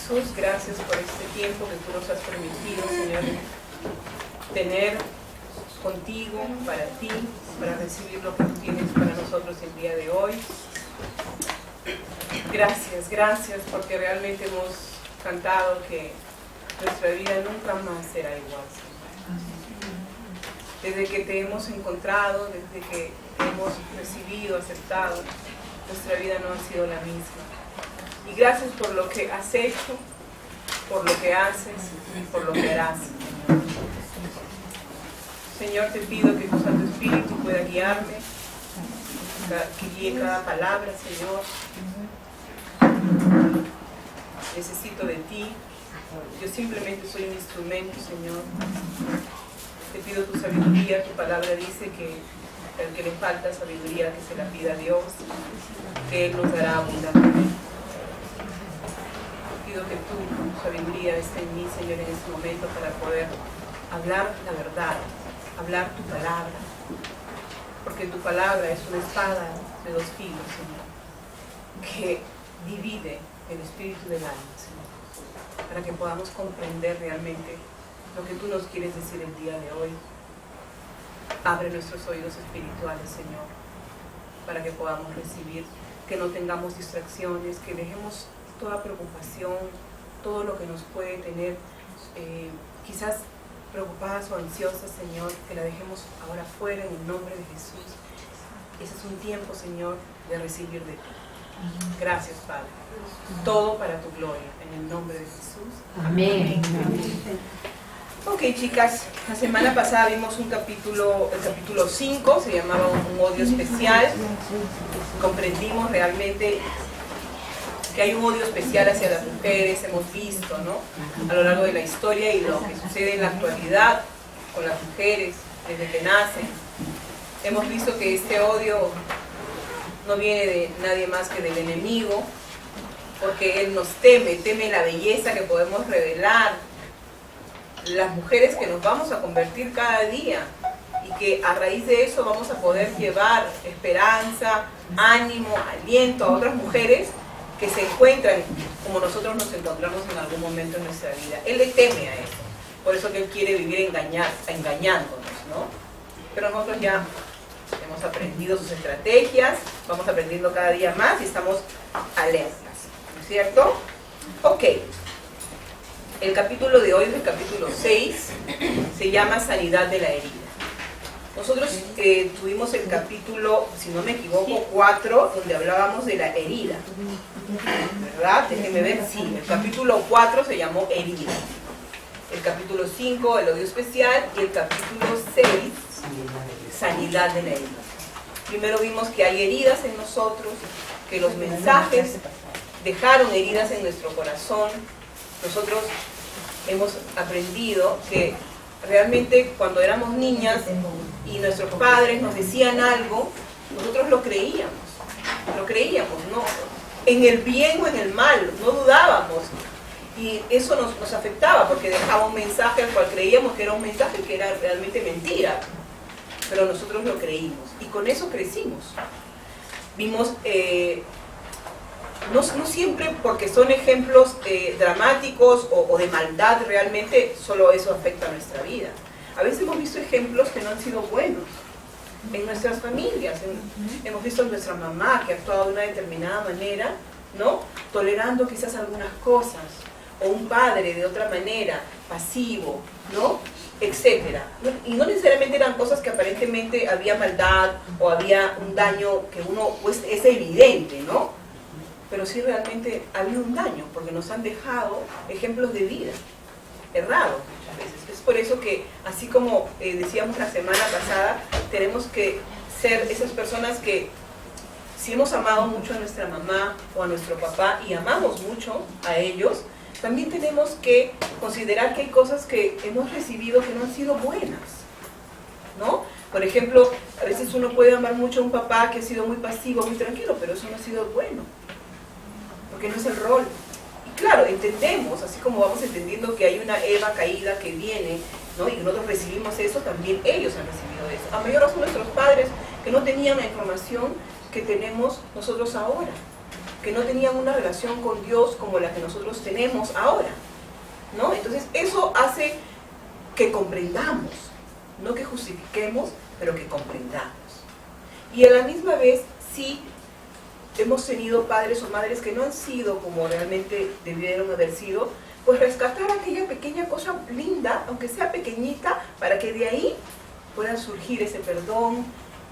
Jesús, gracias por este tiempo que tú nos has permitido, Señor, tener contigo, para ti, para recibir lo que tú tienes para nosotros el día de hoy. Gracias, porque realmente hemos cantado que nuestra vida nunca más será igual, Señor. Desde que te hemos encontrado, desde que te hemos recibido, aceptado, nuestra vida no ha sido la misma. Y gracias por lo que has hecho, por lo que haces y por lo que harás, Señor. Señor, te pido que tu Santo Espíritu pueda guiarme, que guíe cada palabra, Señor. Necesito de ti. Yo simplemente soy un instrumento, Señor. Te pido tu sabiduría. Tu palabra dice que al que le falta sabiduría, que se la pida a Dios, que Él nos dará abundantemente. Pido que tu sabiduría esté en mí, Señor, en este momento para poder hablar la verdad, hablar tu palabra, porque tu palabra es una espada de dos filos, Señor, que divide el espíritu del alma, Señor, para que podamos comprender realmente lo que tú nos quieres decir el día de hoy. Abre nuestros oídos espirituales, Señor, para que podamos recibir, que no tengamos distracciones, que dejemos toda preocupación, todo lo que nos puede tener quizás preocupadas o ansiosas, Señor, que la dejemos ahora fuera en el nombre de Jesús. Ese es un tiempo, Señor, de recibir de ti. Gracias, Padre. Todo para tu gloria, en el nombre de Jesús. Amén. Ok, chicas, la semana pasada vimos el capítulo 5, se llamaba un odio especial. Comprendimos realmente que hay un odio especial hacia las mujeres, hemos visto, ¿no?, a lo largo de la historia y lo que sucede en la actualidad con las mujeres desde que nacen. Hemos visto que este odio no viene de nadie más que del enemigo, porque él nos teme la belleza que podemos revelar, las mujeres que nos vamos a convertir cada día y que a raíz de eso vamos a poder llevar esperanza, ánimo, aliento a otras mujeres que se encuentran como nosotros nos encontramos en algún momento en nuestra vida. Él le teme a eso, por eso que él quiere vivir engañándonos, ¿no? Pero nosotros ya hemos aprendido sus estrategias, vamos aprendiendo cada día más y estamos alertas, ¿no es cierto? Ok, el capítulo de hoy es el capítulo 6, se llama Sanidad de la herida. Nosotros tuvimos el capítulo, si no me equivoco, 4, donde hablábamos de la herida, ¿verdad? Déjenme ver, sí, el capítulo 4 se llamó herida, el capítulo 5, el odio especial, y el capítulo 6, sanidad de la herida. Primero vimos que hay heridas en nosotros, que los mensajes dejaron heridas en nuestro corazón. Nosotros hemos aprendido que realmente cuando éramos niñas y nuestros padres nos decían algo, nosotros lo creíamos, ¿no? En el bien o en el mal, no dudábamos. Y eso nos afectaba porque dejaba un mensaje al cual creíamos que era un mensaje que era realmente mentira. Pero nosotros lo creímos y con eso crecimos. Vimos, no siempre porque son ejemplos dramáticos o de maldad realmente, solo eso afecta a nuestra vida. A veces hemos visto ejemplos que no han sido buenos en nuestras familias. Hemos visto a nuestra mamá que ha actuado de una determinada manera, ¿no?, tolerando quizás algunas cosas, o un padre de otra manera, pasivo, ¿no?, etcétera. Y no necesariamente eran cosas que aparentemente había maldad o había un daño que uno, pues, es evidente, ¿no? Pero sí realmente había un daño, porque nos han dejado ejemplos de vida errados muchas veces. Es por eso que, así como decíamos la semana pasada, tenemos que ser esas personas que, si hemos amado mucho a nuestra mamá o a nuestro papá y amamos mucho a ellos, también tenemos que considerar que hay cosas que hemos recibido que no han sido buenas, ¿no? Por ejemplo, a veces uno puede amar mucho a un papá que ha sido muy pasivo, muy tranquilo, pero eso no ha sido bueno, porque no es el rol. Y claro, entendemos, así como vamos entendiendo que hay una Eva caída que viene, ¿no?, y nosotros recibimos eso, también ellos han recibido eso. A mayor razón nuestros padres, que no tenían la información que tenemos nosotros ahora. que no tenían una relación con Dios como la que nosotros tenemos ahora, ¿no? Entonces eso hace que comprendamos, no que justifiquemos, pero que comprendamos. Y a la misma vez, sí, hemos tenido padres o madres que no han sido como realmente debieron haber sido, pues rescatar aquella pequeña cosa linda, aunque sea pequeñita, para que de ahí pueda surgir ese perdón,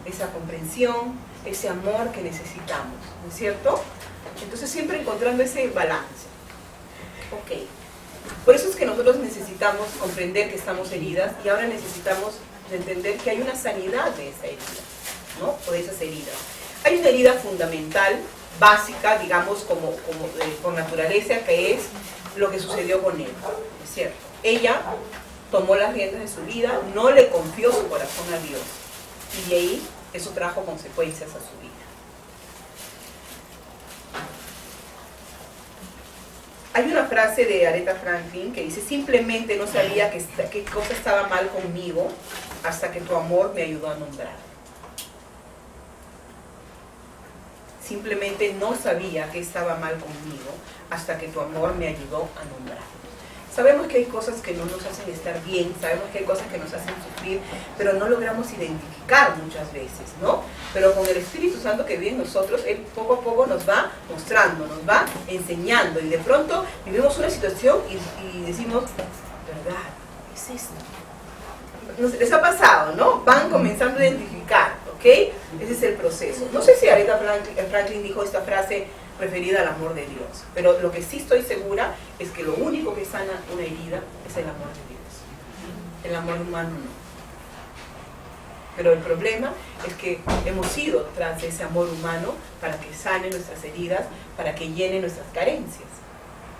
esa comprensión, ese amor que necesitamos, ¿no es cierto? Entonces siempre encontrando ese balance. Ok. Por eso es que nosotros necesitamos comprender que estamos heridas y ahora necesitamos entender que hay una sanidad de esa herida, ¿no? O de esas heridas. Hay una herida fundamental, básica, digamos, como por naturaleza, que es lo que sucedió con él, ¿es cierto? Ella tomó las riendas de su vida, no le confió su corazón a Dios, y de ahí eso trajo consecuencias a su vida. Hay una frase de Aretha Franklin que dice: simplemente no sabía qué cosa estaba mal conmigo hasta que tu amor me ayudó a nombrar. Simplemente no sabía que estaba mal conmigo hasta que tu amor me ayudó a nombrar. Sabemos que hay cosas que no nos hacen estar bien, sabemos que hay cosas que nos hacen sufrir, pero no logramos identificar muchas veces, ¿no? Pero con el Espíritu Santo que vive en nosotros, Él poco a poco nos va mostrando, nos va enseñando, y de pronto vivimos una situación y decimos, ¿verdad? ¿Qué es esto? Les ha pasado, ¿no? Van comenzando a identificar, ¿ok? Ese es el proceso. No sé si Aretha Franklin dijo esta frase referida al amor de Dios, pero lo que sí estoy segura es que lo único que sana una herida es el amor de Dios. El amor humano no. Pero el problema es que hemos ido tras ese amor humano para que sane nuestras heridas, para que llene nuestras carencias.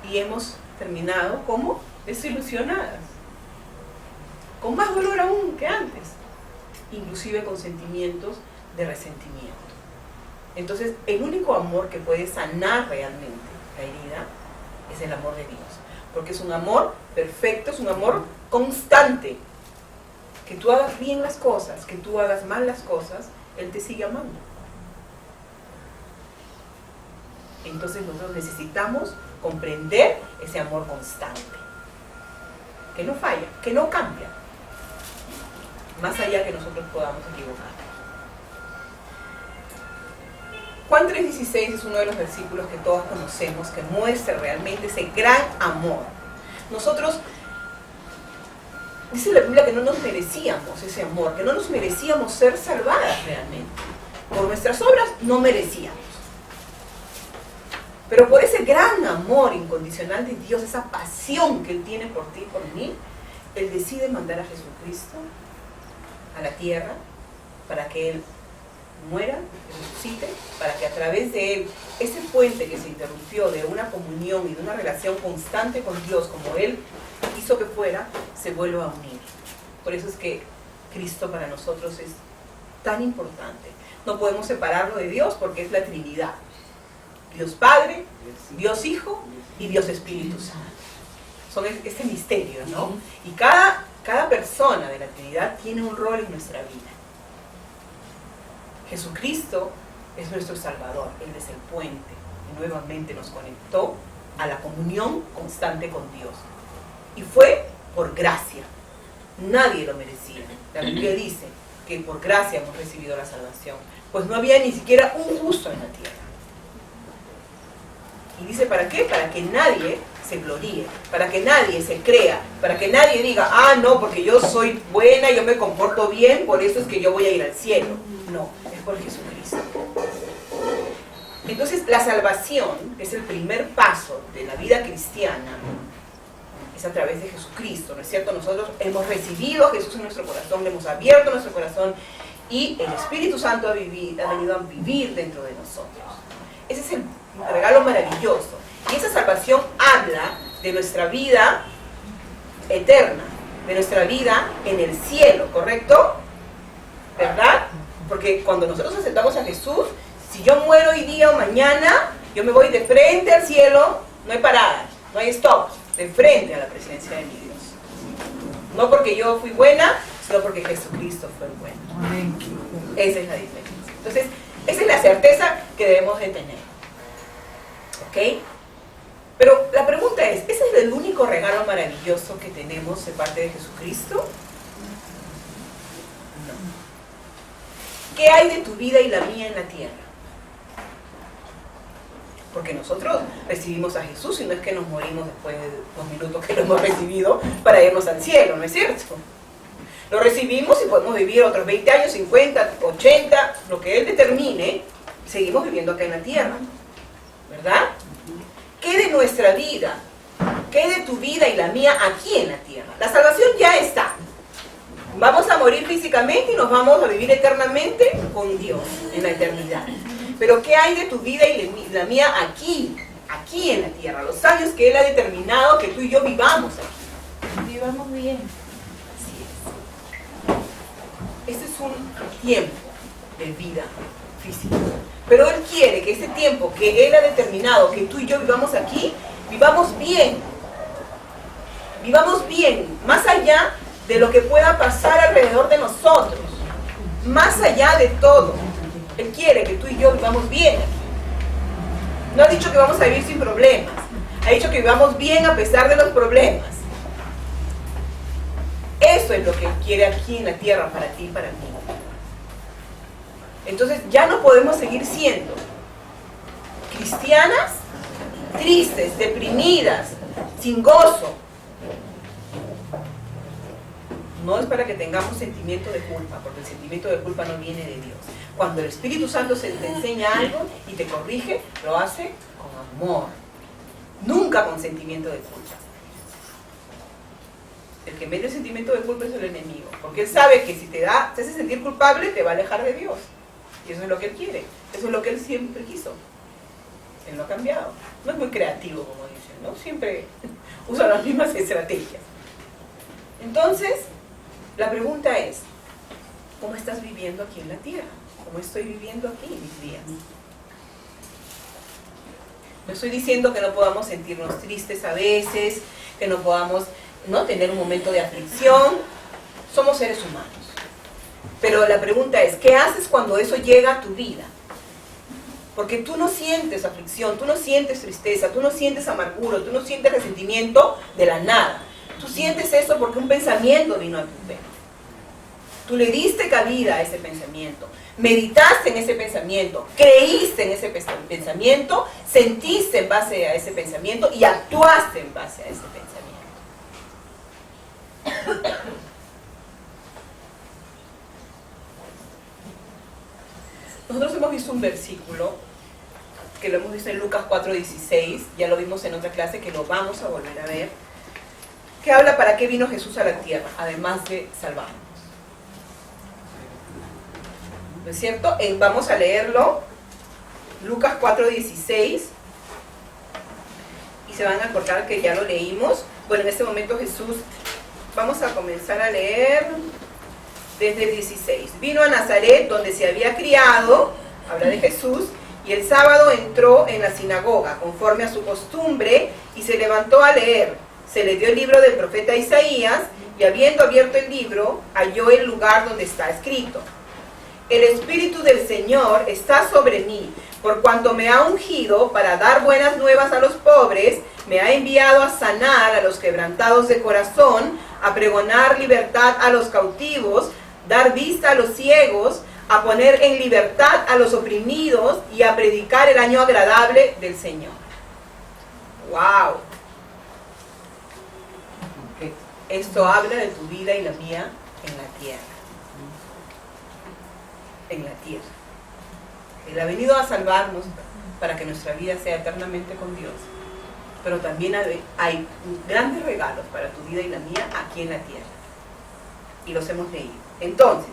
Y hemos terminado como desilusionadas, con más dolor aún que antes, inclusive con sentimientos de resentimiento. Entonces, el único amor que puede sanar realmente la herida es el amor de Dios, porque es un amor perfecto, es un amor constante. Que tú hagas bien las cosas, que tú hagas mal las cosas, Él te sigue amando. Entonces nosotros necesitamos comprender ese amor constante, que no falla, que no cambia, más allá que nosotros podamos equivocar. Juan 3:16 es uno de los versículos que todos conocemos, que muestra realmente ese gran amor. Nosotros, dice la Biblia que no nos merecíamos ese amor, que no nos merecíamos ser salvadas realmente. Por nuestras obras no merecíamos. Pero por ese gran amor incondicional de Dios, esa pasión que Él tiene por ti y por mí, Él decide mandar a Jesucristo a la tierra para que Él muera, resucite, para que a través de Él, ese puente que se interrumpió de una comunión y de una relación constante con Dios, como Él hizo que fuera, se vuelva a unir. Por eso es que Cristo para nosotros es tan importante. No podemos separarlo de Dios porque es la Trinidad. Dios Padre, Dios Hijo y Dios Espíritu Santo. Son este misterio, ¿no? Y cada persona de la Trinidad tiene un rol en nuestra vida. Jesucristo es nuestro Salvador, Él es el puente y nuevamente nos conectó a la comunión constante con Dios. Y fue por gracia, nadie lo merecía. La Biblia dice que por gracia hemos recibido la salvación, pues no había ni siquiera un justo en la tierra. Y dice, ¿para qué? Para que nadie se gloríe, para que nadie se crea, para que nadie diga, ah, no, porque yo soy buena, yo me comporto bien, por eso es que yo voy a ir al cielo. No, es por Jesucristo. Entonces, la salvación, que es el primer paso de la vida cristiana, es a través de Jesucristo, ¿no es cierto? Nosotros hemos recibido a Jesús en nuestro corazón, le hemos abierto nuestro corazón y el Espíritu Santo ha venido a vivir dentro de nosotros. Ese es el regalo maravilloso. Y esa salvación habla de nuestra vida eterna, de nuestra vida en el cielo, ¿correcto? ¿Verdad? Porque cuando nosotros aceptamos a Jesús, si yo muero hoy día o mañana, yo me voy de frente al cielo, no hay paradas, no hay stops, de frente a la presencia de mi Dios. No porque yo fui buena, sino porque Jesucristo fue bueno. Esa es la diferencia. Entonces, esa es la certeza que debemos de tener. ¿Ok? Pero la pregunta es, ¿ese es el único regalo maravilloso que tenemos de parte de Jesucristo? No. ¿Qué hay de tu vida y la mía en la tierra? Porque nosotros recibimos a Jesús y no es que nos morimos después de 2 minutos que lo hemos recibido para irnos al cielo, ¿no es cierto? Lo recibimos y podemos vivir otros 20 años, 50, 80, lo que Él determine, seguimos viviendo acá en la tierra, ¿verdad? ¿Qué de nuestra vida? ¿Qué de tu vida y la mía aquí en la tierra? La salvación ya está. Vamos a morir físicamente y nos vamos a vivir eternamente con Dios en la eternidad. Pero ¿qué hay de tu vida y la mía aquí en la tierra? Los años que Él ha determinado que tú y yo vivamos aquí. Vivamos bien. Así es. Este es un tiempo de vida física. Pero Él quiere que ese tiempo que Él ha determinado que tú y yo vivamos aquí, vivamos bien. Vivamos bien, más allá de lo que pueda pasar alrededor de nosotros. Más allá de todo. Él quiere que tú y yo vivamos bien aquí. No ha dicho que vamos a vivir sin problemas. Ha dicho que vivamos bien a pesar de los problemas. Eso es lo que Él quiere aquí en la tierra para ti y para mí. Entonces ya no podemos seguir siendo cristianas tristes, deprimidas, sin gozo. No es para que tengamos sentimiento de culpa, porque el sentimiento de culpa no viene de Dios. Cuando el Espíritu Santo te enseña algo y te corrige, lo hace con amor, nunca con sentimiento de culpa. El que mete el sentimiento de culpa es el enemigo, porque él sabe que si te hace sentir culpable, te va a alejar de Dios. Y eso es lo que Él quiere, eso es lo que Él siempre quiso. Él no ha cambiado. No es muy creativo, como dicen, ¿no? Siempre usa las mismas estrategias. Entonces, la pregunta es, ¿cómo estás viviendo aquí en la tierra? ¿Cómo estoy viviendo aquí mis días? No estoy diciendo que no podamos sentirnos tristes a veces, que no podamos tener un momento de aflicción. Somos seres humanos. Pero la pregunta es, ¿qué haces cuando eso llega a tu vida? Porque tú no sientes aflicción, tú no sientes tristeza, tú no sientes amargura, tú no sientes resentimiento de la nada. Tú sientes eso porque un pensamiento vino a tu mente. Tú le diste cabida a ese pensamiento, meditaste en ese pensamiento, creíste en ese pensamiento, sentiste en base a ese pensamiento y actuaste en base a ese pensamiento. Nosotros hemos visto un versículo que lo hemos visto en Lucas 4:16, ya lo vimos en otra clase que lo vamos a volver a ver, que habla para qué vino Jesús a la tierra, además de salvarnos. ¿No es cierto? Vamos a leerlo, Lucas 4:16, y se van a acordar que ya lo leímos. Bueno, en este momento Jesús, vamos a comenzar a leer desde el 16. Vino a Nazaret, donde se había criado, habla de Jesús, y el sábado entró en la sinagoga, conforme a su costumbre, y se levantó a leer. Se le dio el libro del profeta Isaías, y habiendo abierto el libro, halló el lugar donde está escrito: El Espíritu del Señor está sobre mí, por cuanto me ha ungido para dar buenas nuevas a los pobres, me ha enviado a sanar a los quebrantados de corazón, a pregonar libertad a los cautivos, dar vista a los ciegos, a poner en libertad a los oprimidos y a predicar el año agradable del Señor. ¡Wow! Esto habla de tu vida y la mía en la tierra. En la tierra. Él ha venido a salvarnos para que nuestra vida sea eternamente con Dios. Pero también hay grandes regalos para tu vida y la mía aquí en la tierra. Y los hemos leído. Entonces,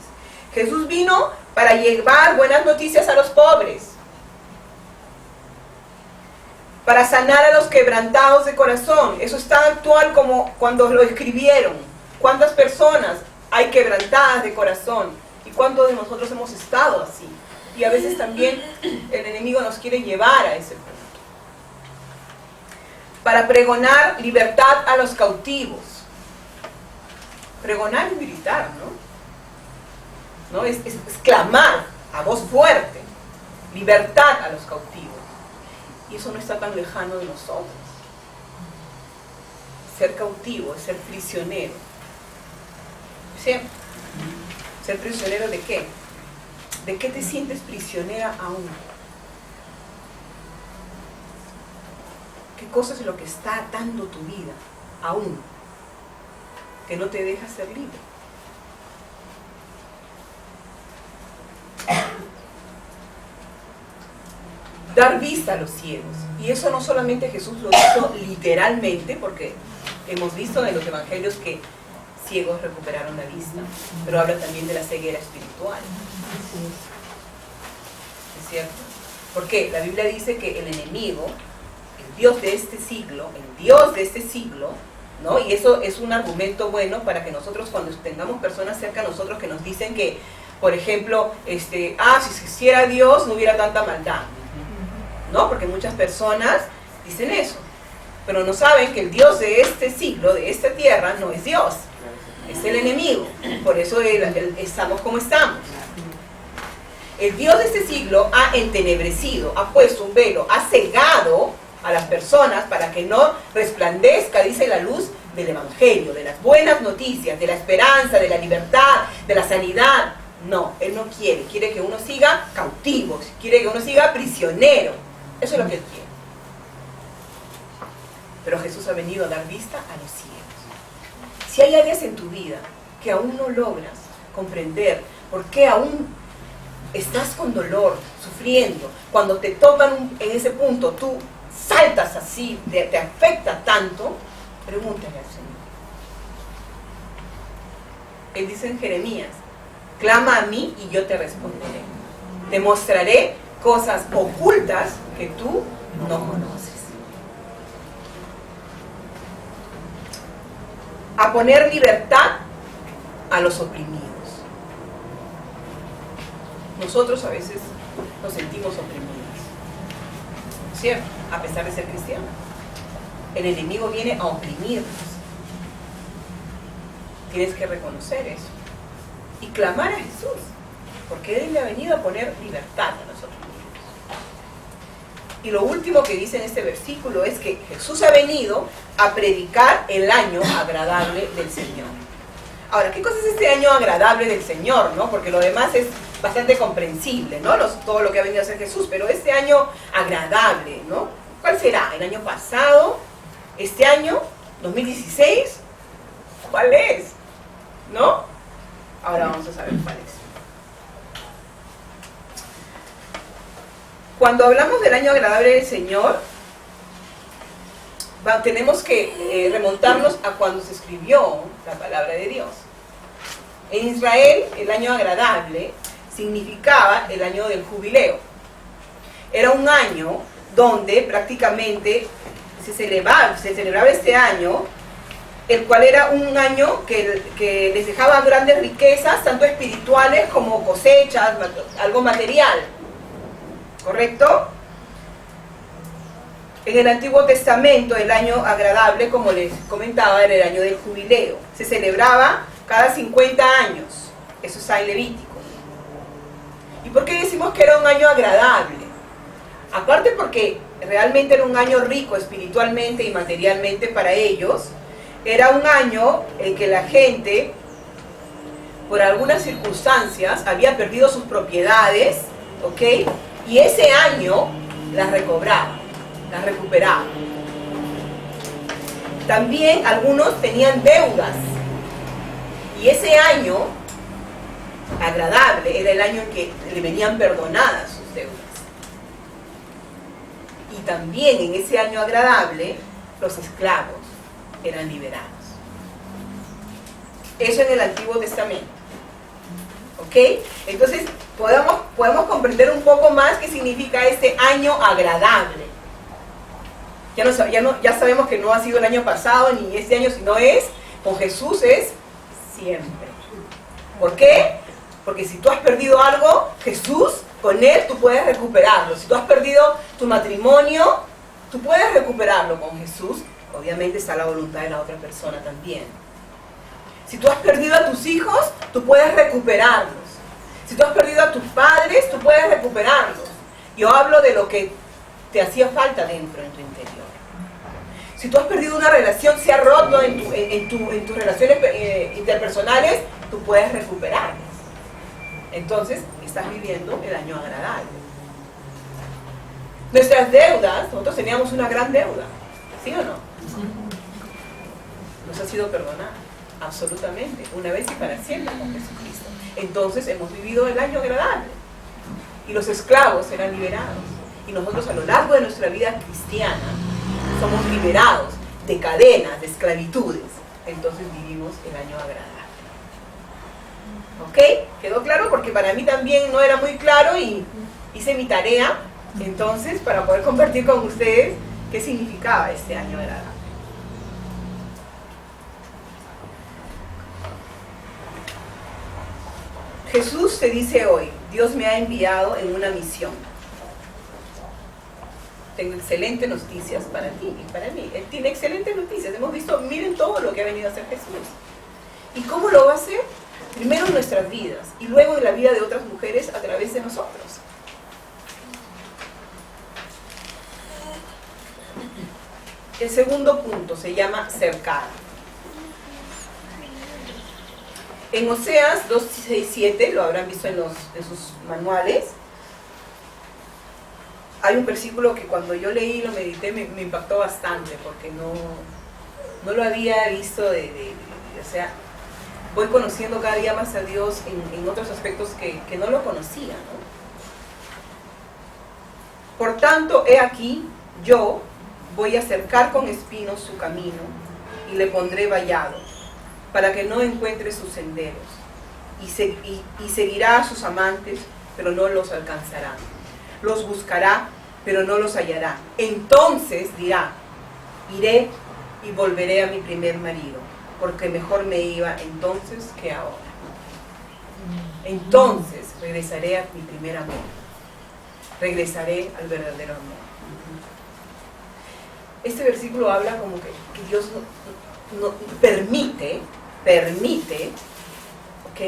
Jesús vino para llevar buenas noticias a los pobres, para sanar a los quebrantados de corazón. Eso es tan actual como cuando lo escribieron. ¿Cuántas personas hay quebrantadas de corazón? ¿Y cuántos de nosotros hemos estado así? Y a veces también el enemigo nos quiere llevar a ese punto. Para pregonar libertad a los cautivos. Pregonar es gritar, ¿no? Es clamar a voz fuerte. Libertad a los cautivos. Y eso no está tan lejano de nosotros. Ser cautivo es ser prisionero. ¿Sí? ¿Ser prisionero de qué? ¿De qué te sientes prisionera aún? ¿Qué cosa es lo que está atando tu vida aún? Que no te deja ser libre. Dar vista a los ciegos. Y eso no solamente Jesús lo hizo literalmente, porque hemos visto en los evangelios que ciegos recuperaron la vista, pero habla también de la ceguera espiritual. ¿Es cierto? ¿Por qué? La Biblia dice que el enemigo, el Dios de este siglo, ¿no? Y eso es un argumento bueno para que nosotros, cuando tengamos personas cerca de nosotros que nos dicen que, por ejemplo, si se hiciera Dios no hubiera tanta maldad, ¿no? Porque muchas personas dicen eso, pero no saben que el Dios de este siglo, de esta tierra, no es Dios, es el enemigo. Por eso estamos como estamos. El Dios de este siglo ha entenebrecido, ha puesto un velo, ha cegado a las personas para que no resplandezca, dice, la luz del evangelio, de las buenas noticias, de la esperanza, de la libertad, de la sanidad. No, Él no quiere, quiere que uno siga cautivo, quiere que uno siga prisionero. Eso es lo que Él quiere. Pero Jesús ha venido a dar vista a los ciegos. Si hay áreas en tu vida que aún no logras comprender, por qué aún estás con dolor, sufriendo, cuando te tocan en ese punto, tú saltas así, te afecta tanto, pregúntale al Señor. Él dice en Jeremías, clama a mí y yo te responderé. Te mostraré cosas ocultas que tú no conoces. A poner libertad a los oprimidos. Nosotros a veces nos sentimos oprimidos, ¿cierto? A pesar de ser cristianos. El enemigo viene a oprimirnos. Tienes que reconocer eso y clamar a Jesús, porque Él le ha venido a poner libertad a nosotros mismos. Y lo último que dice en este versículo es que Jesús ha venido a predicar el año agradable del Señor. Ahora, ¿qué cosa es este año agradable del Señor, no? Porque lo demás es bastante comprensible, ¿no? Todo lo que ha venido a hacer Jesús, pero este año agradable, ¿no? ¿Cuál será? ¿El año pasado? ¿Este año? ¿2016? ¿Cuál es? ¿No? Ahora vamos a saber cuál es. Cuando hablamos del año agradable del Señor, tenemos que remontarnos a cuando se escribió la palabra de Dios. En Israel, el año agradable significaba el año del jubileo. Era un año donde prácticamente se celebraba este año, el cual era un año que les dejaba grandes riquezas, tanto espirituales como cosechas, algo material. ¿Correcto? En el Antiguo Testamento, el año agradable, como les comentaba, era el año del jubileo. Se celebraba cada 50 años. Eso está en Levítico. ¿Y por qué decimos que era un año agradable? Aparte porque realmente era un año rico espiritualmente y materialmente para ellos. Era un año en que la gente, por algunas circunstancias, había perdido sus propiedades, ¿ok? Y ese año las recobraba, las recuperaba. También algunos tenían deudas. Y ese año agradable era el año en que le venían perdonadas sus deudas. Y también en ese año agradable los esclavos eran liberados. Eso en el Antiguo Testamento. ¿Ok? Entonces podemos comprender un poco más qué significa este año agradable. Ya sabemos que no ha sido el año pasado ni este año, sino con Jesús es siempre. ¿Por qué? Porque si tú has perdido algo, Jesús, con Él tú puedes recuperarlo. Si tú has perdido tu matrimonio, tú puedes recuperarlo con Jesús. Obviamente está la voluntad de la otra persona también. Si tú has perdido a tus hijos, tú puedes recuperarlos. Si tú has perdido a tus padres, tú puedes recuperarlos. Yo hablo de lo que te hacía falta dentro, en tu interior. Si tú has perdido una relación, se ha roto en tus relaciones interpersonales, tú puedes recuperarlas. Entonces, estás viviendo el año agradable. Nuestras deudas, nosotros teníamos una gran deuda, ¿sí o no? Nos ha sido perdonada, absolutamente, una vez y para siempre con Jesucristo. Entonces, hemos vivido el año agradable. Y los esclavos eran liberados. Y nosotros a lo largo de nuestra vida cristiana somos liberados de cadenas, de esclavitudes. Entonces vivimos el año agradable. ¿Ok? ¿Quedó claro? Porque para mí también no era muy claro y hice mi tarea, entonces, para poder compartir con ustedes qué significaba este año agradable. Jesús te dice hoy, Dios me ha enviado en una misión. Tengo excelentes noticias para ti y para mí. Él tiene excelentes noticias. Hemos visto, miren todo lo que ha venido a hacer Jesús. ¿Y cómo lo va a hacer? Primero en nuestras vidas y luego en la vida de otras mujeres a través de nosotros. El segundo punto se llama cercada. En Oseas 2:6-7, lo habrán visto en sus manuales, hay un versículo que cuando yo leí y lo medité me impactó bastante, porque no lo había visto o sea, voy conociendo cada día más a Dios en otros aspectos que no lo conocía, ¿no? Por tanto, he aquí, yo voy a cercar con espinos su camino y le pondré vallado, para que no encuentre sus senderos, y seguirá a sus amantes, pero no los alcanzará. Los buscará, pero no los hallará. Entonces dirá, iré y volveré a mi primer marido, porque mejor me iba entonces que ahora. Entonces regresaré a mi primer amor. Regresaré al verdadero amor. Este versículo habla como que Dios no permite, ¿ok?,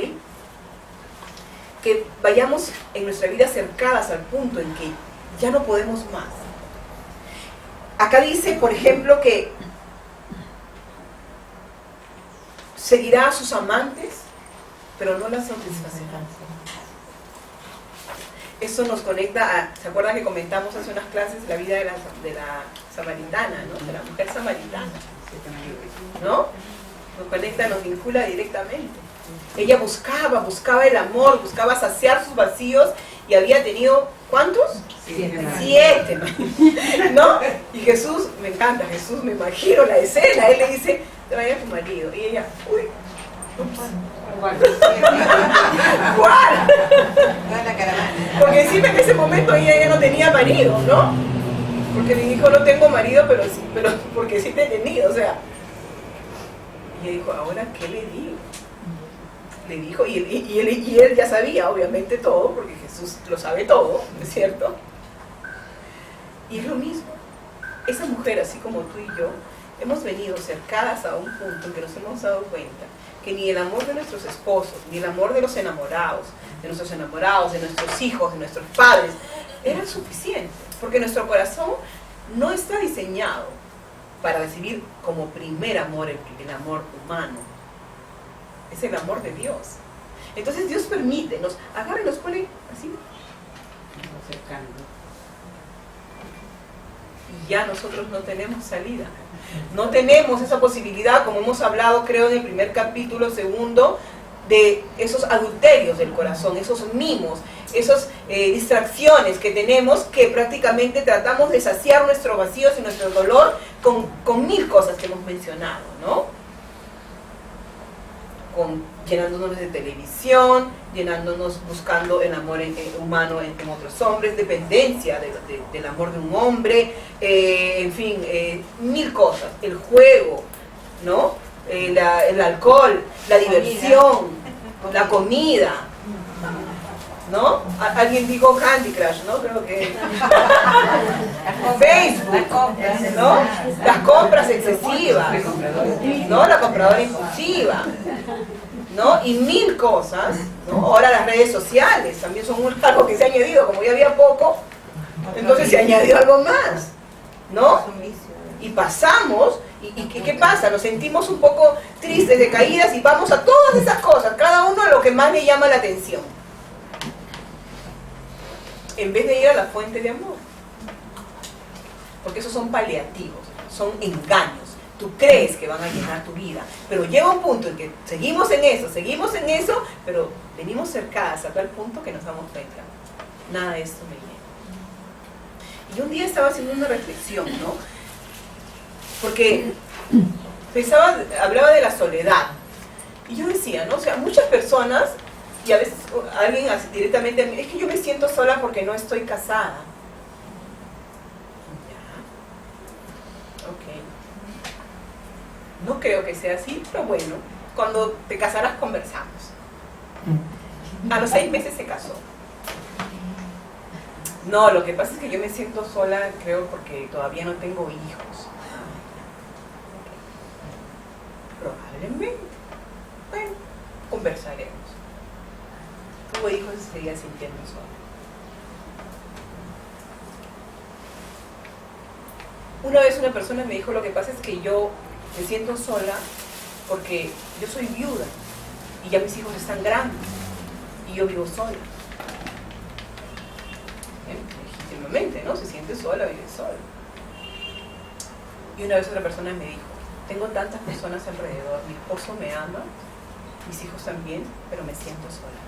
que vayamos en nuestra vida cercadas al punto en que ya no podemos más. Acá dice, por ejemplo, que seguirá a sus amantes, pero no las satisfacerá. Eso nos conecta a, ¿se acuerdan que comentamos hace unas clases la vida de la samaritana, ¿no? De la mujer samaritana, ¿no? Nos conecta, nos vincula directamente. Ella buscaba el amor, buscaba saciar sus vacíos y había tenido, ¿cuántos? 7, ¿no? Y Jesús, me encanta, Jesús, me imagino la escena, él le dice, te vaya a tu marido, y ella, uy, ups. ¿Cuál? Porque encima en ese momento ella ya no tenía marido, ¿no? Porque me dijo, no tengo marido, pero porque sí te he tenido, o sea. Y ella dijo, ¿ahora qué le digo? Le dijo, y él ya sabía obviamente todo, porque Jesús lo sabe todo, ¿no es cierto? Y es lo mismo. Esa mujer, así como tú y yo, hemos venido cercadas a un punto en que nos hemos dado cuenta que ni el amor de nuestros esposos, ni el amor de los enamorados, de nuestros enamorados, de nuestros hijos, de nuestros padres, era suficiente, porque nuestro corazón no está diseñado para recibir como primer amor el amor humano. Es el amor de Dios. Entonces Dios permite, nos agarra y nos pone así. Y ya nosotros no tenemos salida. No tenemos esa posibilidad, como hemos hablado, creo, en el primer capítulo, segundo, de esos adulterios del corazón, esos mimos, esas distracciones que tenemos, que prácticamente tratamos de saciar nuestros vacíos y nuestro dolor con 1000 cosas que hemos mencionado, ¿no? Llenándonos de televisión, buscando el amor humano en otros hombres, dependencia del amor de un hombre, en fin, 1000 cosas, el juego, ¿no? El alcohol, la diversión, la comida, ¿no? Alguien dijo Candy Crush, ¿no? Creo que Facebook, ¿no? Las compras excesivas, ¿no? La compradora impulsiva, ¿no? Y 1000 cosas, ¿no? Ahora las redes sociales también son algo que se ha añadido, como ya había poco, Entonces se añadió algo más, ¿no? Y pasamos, y ¿qué pasa? Nos sentimos un poco tristes, decaídas, y vamos a todas esas cosas, cada uno a lo que más le llama la atención, en vez de ir a la fuente de amor. Porque esos son paliativos, son engaños. Tú crees que van a llenar tu vida, pero llega un punto en que seguimos en eso, pero venimos cercadas a tal punto que nos damos cuenta, nada de esto me llena. Y un día estaba haciendo una reflexión, ¿no? Porque hablaba de la soledad, y yo decía, ¿no? O sea, muchas personas, y a veces alguien así directamente a mí, es que yo me siento sola porque no estoy casada. Ya. Ok. No creo que sea así, pero bueno, cuando te casarás conversamos. A los 6 meses se casó. No, lo que pasa es que yo me siento sola, creo, porque todavía no tengo hijos. Probablemente. Bueno, conversaremos. Tuvo hijos y se seguía sintiendo sola. Una vez una persona me dijo, lo que pasa es que yo me siento sola porque yo soy viuda y ya mis hijos están grandes y yo vivo sola. Legítimamente, ¿no? Se siente sola, vive sola. Y una vez otra persona me dijo, tengo tantas personas alrededor, mi esposo me ama, mis hijos también, pero me siento sola.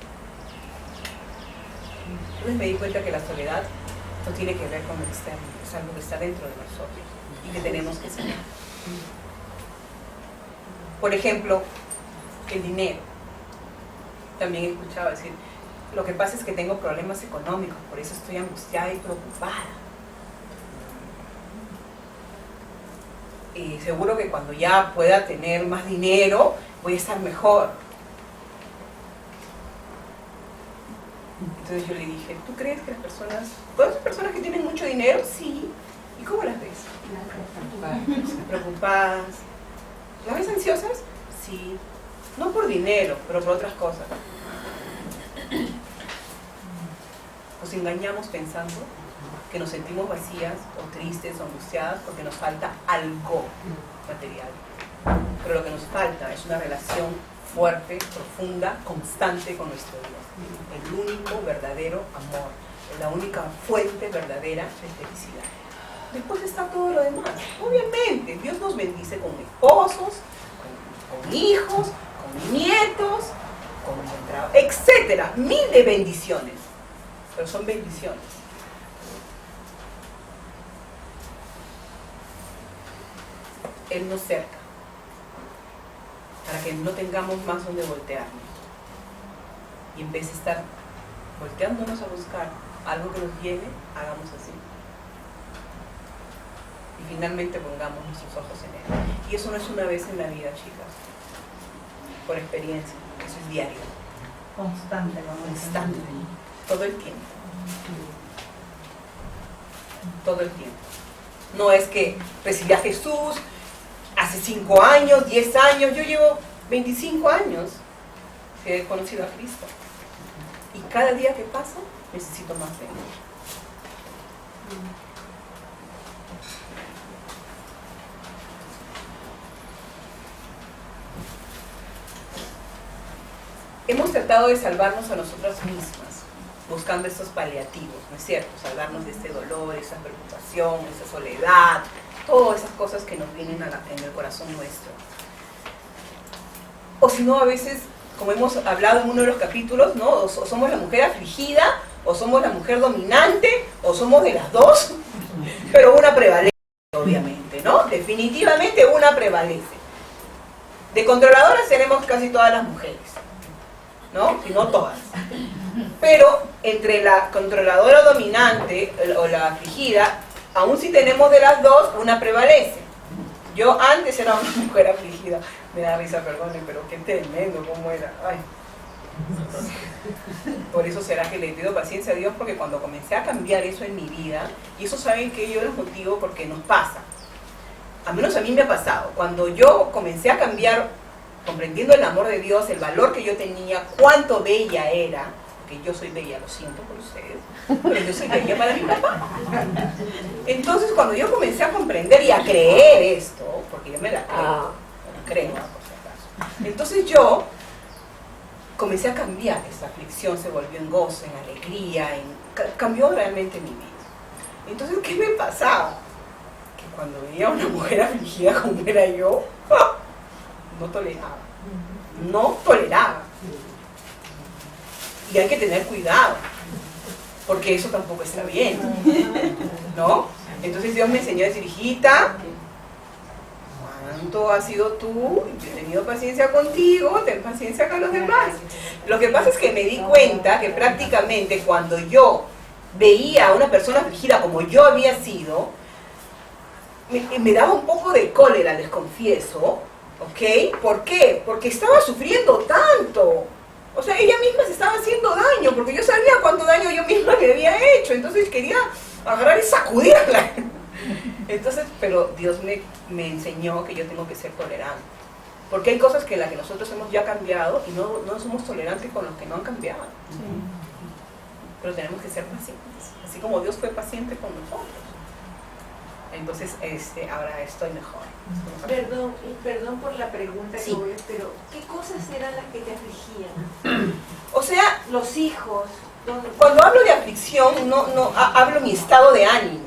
Entonces me di cuenta que la soledad no tiene que ver con lo externo, es algo que está dentro de nosotros y que tenemos que sanar. Por ejemplo, el dinero. También he escuchado decir, lo que pasa es que tengo problemas económicos, por eso estoy angustiada y preocupada. Y seguro que cuando ya pueda tener más dinero, voy a estar mejor. Entonces yo le dije, ¿tú crees que las personas, todas las personas que tienen mucho dinero? Sí. ¿Y cómo las ves? Preocupadas. ¿Las ves ansiosas? Sí. No por dinero, pero por otras cosas. Nos engañamos pensando que nos sentimos vacías o tristes o angustiadas porque nos falta algo material. Pero lo que nos falta es una relación fuerte, profunda, constante con nuestro Dios. El único verdadero amor, la única fuente verdadera de felicidad. Después está todo lo demás. Obviamente, Dios nos bendice con esposos, con hijos, con nietos, con un buen trabajo, etcétera. 1000 de bendiciones. Pero son bendiciones. Él nos cerca para que no tengamos más donde voltearnos. Y en vez de estar volteándonos a buscar algo que nos llene, hagamos así. Y finalmente pongamos nuestros ojos en Él. Y eso no es una vez en la vida, chicas. Por experiencia. Eso es diario. Constante. Constante. Todo el tiempo. Todo el tiempo. No es que recibí a Jesús hace 5 años, 10 años. Yo llevo 25 años que he conocido a Cristo. Y cada día que pasa, necesito más de Él. Hemos tratado de salvarnos a nosotras mismas, buscando estos paliativos, ¿no es cierto? Salvarnos de este dolor, esa preocupación, esa soledad, todas esas cosas que nos vienen en el corazón nuestro. O si no, a veces, como hemos hablado en uno de los capítulos, ¿no? O somos la mujer afligida, o somos la mujer dominante, o somos de las dos, pero una prevalece, obviamente, ¿no? Definitivamente una prevalece. De controladoras tenemos casi todas las mujeres, ¿no? Si no todas. Pero entre la controladora dominante o la afligida, aún si tenemos de las dos, una prevalece. Yo antes era una mujer afligida. Me da risa, perdonen, pero qué tremendo cómo era. Ay. Por eso será que le pido paciencia a Dios, porque cuando comencé a cambiar eso en mi vida, y eso saben que yo les motivo porque nos pasa. Al menos a mí me ha pasado. Cuando yo comencé a cambiar, comprendiendo el amor de Dios, el valor que yo tenía, cuánto bella era, porque yo soy bella, lo siento por ustedes, pero yo soy bella para mi papá. Entonces cuando yo comencé a comprender y a creer esto, porque yo me la creo, por si acaso, entonces yo comencé a cambiar. Esta aflicción se volvió en gozo, en alegría, cambió realmente mi vida. Entonces, ¿qué me pasaba? Que cuando veía a una mujer afligida como era yo, no toleraba. No toleraba. Y hay que tener cuidado, porque eso tampoco está bien, ¿no? Entonces Dios me enseñó a decir, hijita, ¿cuánto has sido tú? Yo he tenido paciencia contigo, ten paciencia con los demás. Lo que pasa es que me di cuenta que prácticamente cuando yo veía a una persona afligida como yo había sido, me daba un poco de cólera, les confieso, ¿ok? ¿Por qué? Porque estaba sufriendo tanto. O sea, ella misma se estaba haciendo daño, porque yo sabía cuánto daño yo misma me había hecho, entonces quería agarrar y sacudirla. Entonces, pero Dios me enseñó que yo tengo que ser tolerante. Porque hay cosas que las que nosotros hemos ya cambiado y no somos tolerantes con los que no han cambiado. Sí. Pero tenemos que ser pacientes, así como Dios fue paciente con nosotros. Entonces, ahora estoy mejor. Perdón por la pregunta, sí, que voy, pero ¿qué cosas eran las que te afligían? O sea, los hijos. Cuando hablo de aflicción, no hablo mi estado de ánimo.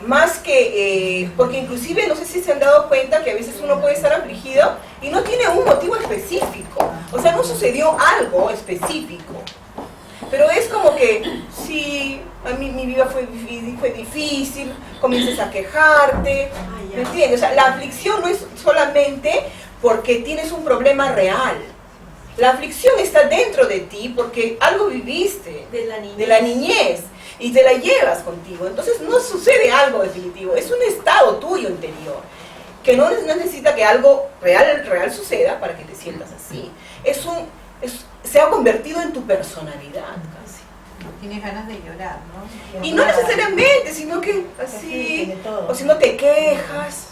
Más que, porque inclusive no sé si se han dado cuenta que a veces uno puede estar afligido y no tiene un motivo específico. O sea, no sucedió algo específico. Pero es como que, sí, a mí mi vida fue difícil, comienzas a quejarte, ¿me entiendes? O sea, la aflicción no es solamente porque tienes un problema real. La aflicción está dentro de ti porque algo viviste de la niñez y te la llevas contigo. Entonces no sucede algo definitivo, es un estado tuyo interior que no necesita que algo real suceda para que te sientas así. Se ha convertido en tu personalidad casi. Tienes ganas de llorar, ¿no? Y no necesariamente, sino que así, o si no te quejas,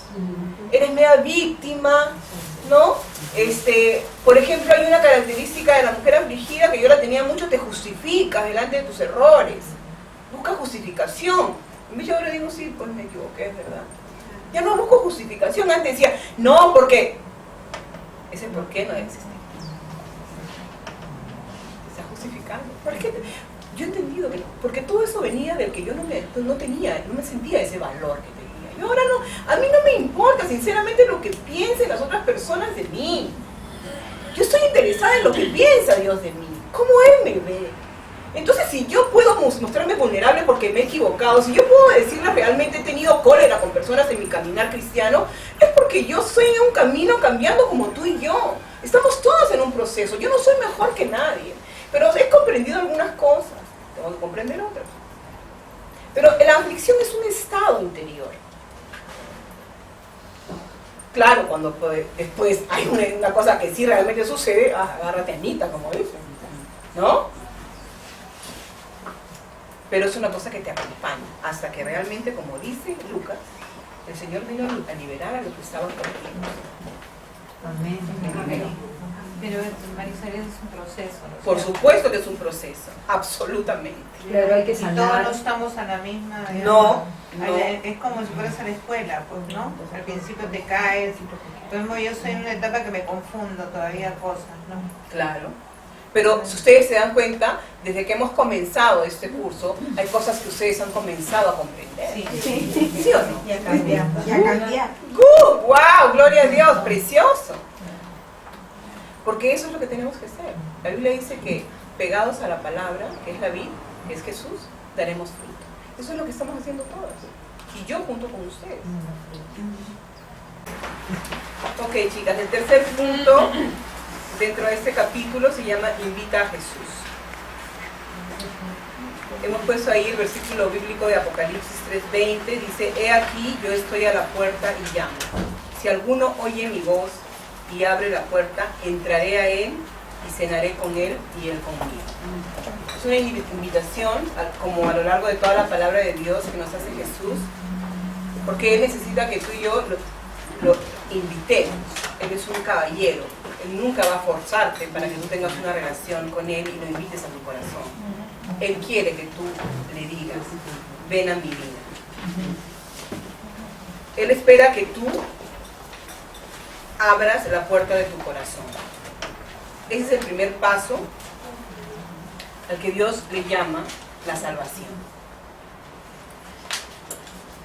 eres media víctima, ¿no? Por ejemplo, hay una característica de la mujer afligida que yo la tenía mucho: te justificas delante de tus errores, busca justificación. Yo ahora digo, sí, pues me equivoqué, es verdad. Ya no busco justificación. Antes decía, no, porque ese por qué no existe. Se está justificando. ¿Por qué? Yo he entendido que, porque todo eso venía del que yo no me sentía ese valor que tenía. Yo ahora a mí no me importa sinceramente lo que piensen las otras personas de mí. Yo estoy interesada en lo que piensa Dios de mí, cómo Él me ve. Entonces, si yo puedo mostrarme vulnerable porque me he equivocado, si yo puedo decirle realmente he tenido cólera con personas en mi caminar cristiano, es porque yo estoy en un camino cambiando como tú y yo. Estamos todos en un proceso. Yo no soy mejor que nadie, pero he comprendido algunas cosas, tengo que comprender otras. Pero la aflicción es un estado interior. Claro, cuando después hay una cosa que sí realmente sucede, agárrate Anita, como dicen, ¿no? Pero es una cosa que te acompaña, hasta que realmente, como dice Lucas, el Señor vino a liberar a los que estaban perdidos. Amén. Pero Marisol, es un proceso, ¿no? Por supuesto que es un proceso, absolutamente. Pero hay que Y sanar. todos no estamos a la misma. No. Es como si fueras a la escuela, pues, ¿no? Al principio te caes. Por ejemplo, yo soy en una etapa que me confundo todavía cosas, ¿no? Claro. Pero si ustedes se dan cuenta, desde que hemos comenzado este curso, hay cosas que ustedes han comenzado a comprender. Sí. ¿Sí o no? Y a cambiar. Y a cambiar. ¡Good! ¡Wow! ¡Gloria a Dios! ¡Precioso! Porque eso es lo que tenemos que hacer. La Biblia dice que pegados a la palabra, que es la vid, que es Jesús, daremos fruto. Eso es lo que estamos haciendo todas. Y yo junto con ustedes. Ok, chicas, el tercer punto dentro de este capítulo se llama Invita a Jesús. Hemos puesto ahí el versículo bíblico de Apocalipsis 3:20, dice: He aquí, yo estoy a la puerta y llamo. Si alguno oye mi voz y abre la puerta, entraré a él y cenaré con él y él conmigo. Es una invitación, como a lo largo de toda la palabra de Dios que nos hace Jesús, porque Él necesita que tú y yo lo invitemos. Él es un caballero. Él nunca va a forzarte para que tú tengas una relación con Él y lo invites a tu corazón. Él quiere que tú le digas, ven a mi vida. Él espera que tú abras la puerta de tu corazón. Ese es el primer paso al que Dios le llama la salvación.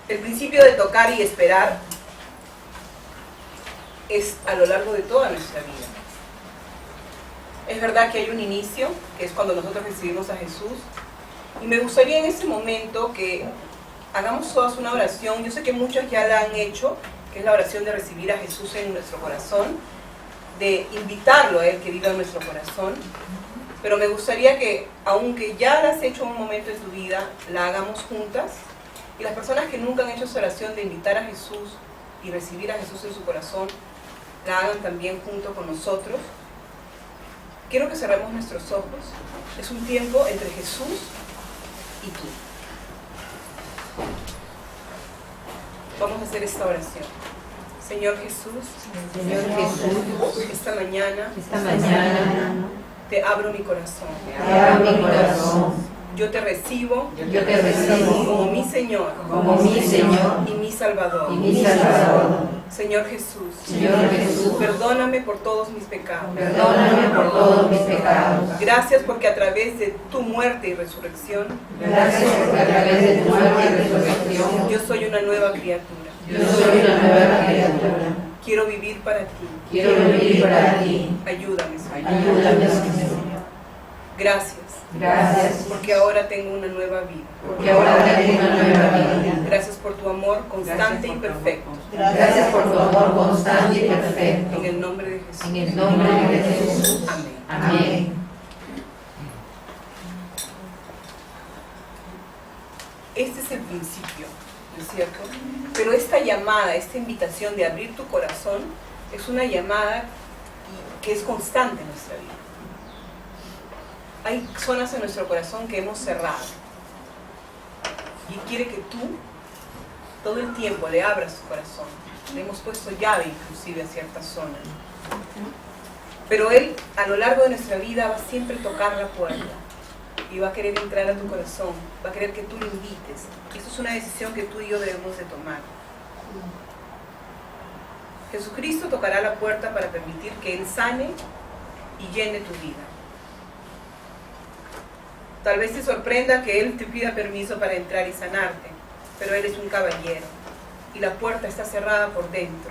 El principio de tocar y esperar es a lo largo de toda nuestra vida. Es verdad que hay un inicio, que es cuando nosotros recibimos a Jesús, y me gustaría en ese momento que hagamos todas una oración. Yo sé que muchos ya la han hecho, que es la oración de recibir a Jesús en nuestro corazón, de invitarlo a Él que viva en nuestro corazón, pero me gustaría que, aunque ya la has hecho en un momento en tu vida, la hagamos juntas, y las personas que nunca han hecho esa oración de invitar a Jesús y recibir a Jesús en su corazón, la hagan también junto con nosotros. Quiero que cerremos nuestros ojos. Es un tiempo entre Jesús y tú. Vamos a hacer esta oración. Señor Jesús, esta mañana te abro mi corazón. Yo te recibo como mi Señor y mi Salvador. Señor Jesús, perdóname por todos mis pecados. Gracias porque a través de tu muerte y resurrección, yo soy una nueva criatura. Quiero vivir para ti. Ayúdame, Señor. Gracias. Porque ahora tengo una nueva vida. Gracias por tu amor constante y perfecto. En el nombre de Jesús. Amén. Este es el principio, ¿no es cierto? Pero esta llamada, esta invitación de abrir tu corazón, es una llamada que es constante en nuestra vida. Hay zonas en nuestro corazón que hemos cerrado, y quiere que tú todo el tiempo le abras tu corazón. Le hemos puesto llave inclusive a ciertas zonas, pero Él a lo largo de nuestra vida va siempre a tocar la puerta y va a querer entrar a tu corazón, va a querer que tú lo invites. Eso es una decisión que tú y yo debemos de tomar. Jesucristo tocará la puerta para permitir que Él sane y llene tu vida. Tal vez te sorprenda que Él te pida permiso para entrar y sanarte, pero Él es un caballero y la puerta está cerrada por dentro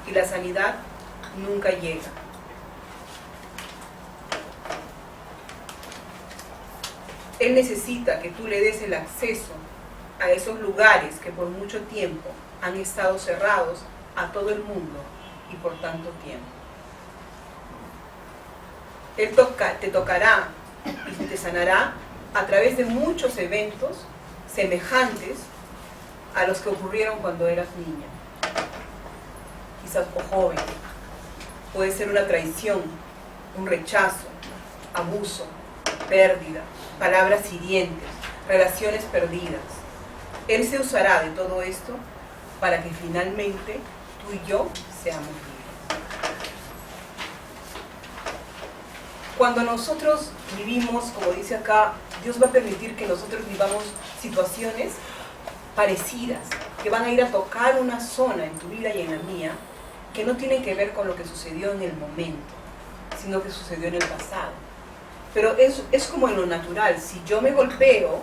y la sanidad nunca llega. Él necesita que tú le des el acceso a esos lugares que por mucho tiempo han estado cerrados a todo el mundo y por tanto tiempo. Él te tocará y te sanará a través de muchos eventos semejantes a los que ocurrieron cuando eras niña, quizás o joven. Puede ser una traición, un rechazo, abuso, pérdida, palabras hirientes, relaciones perdidas. Él se usará de todo esto para que finalmente tú y yo seamos libres. Cuando nosotros vivimos, como dice acá, Dios va a permitir que nosotros vivamos situaciones parecidas, que van a ir a tocar una zona en tu vida y en la mía, que no tienen que ver con lo que sucedió en el momento, sino que sucedió en el pasado. Pero es como en lo natural. Si yo me golpeo,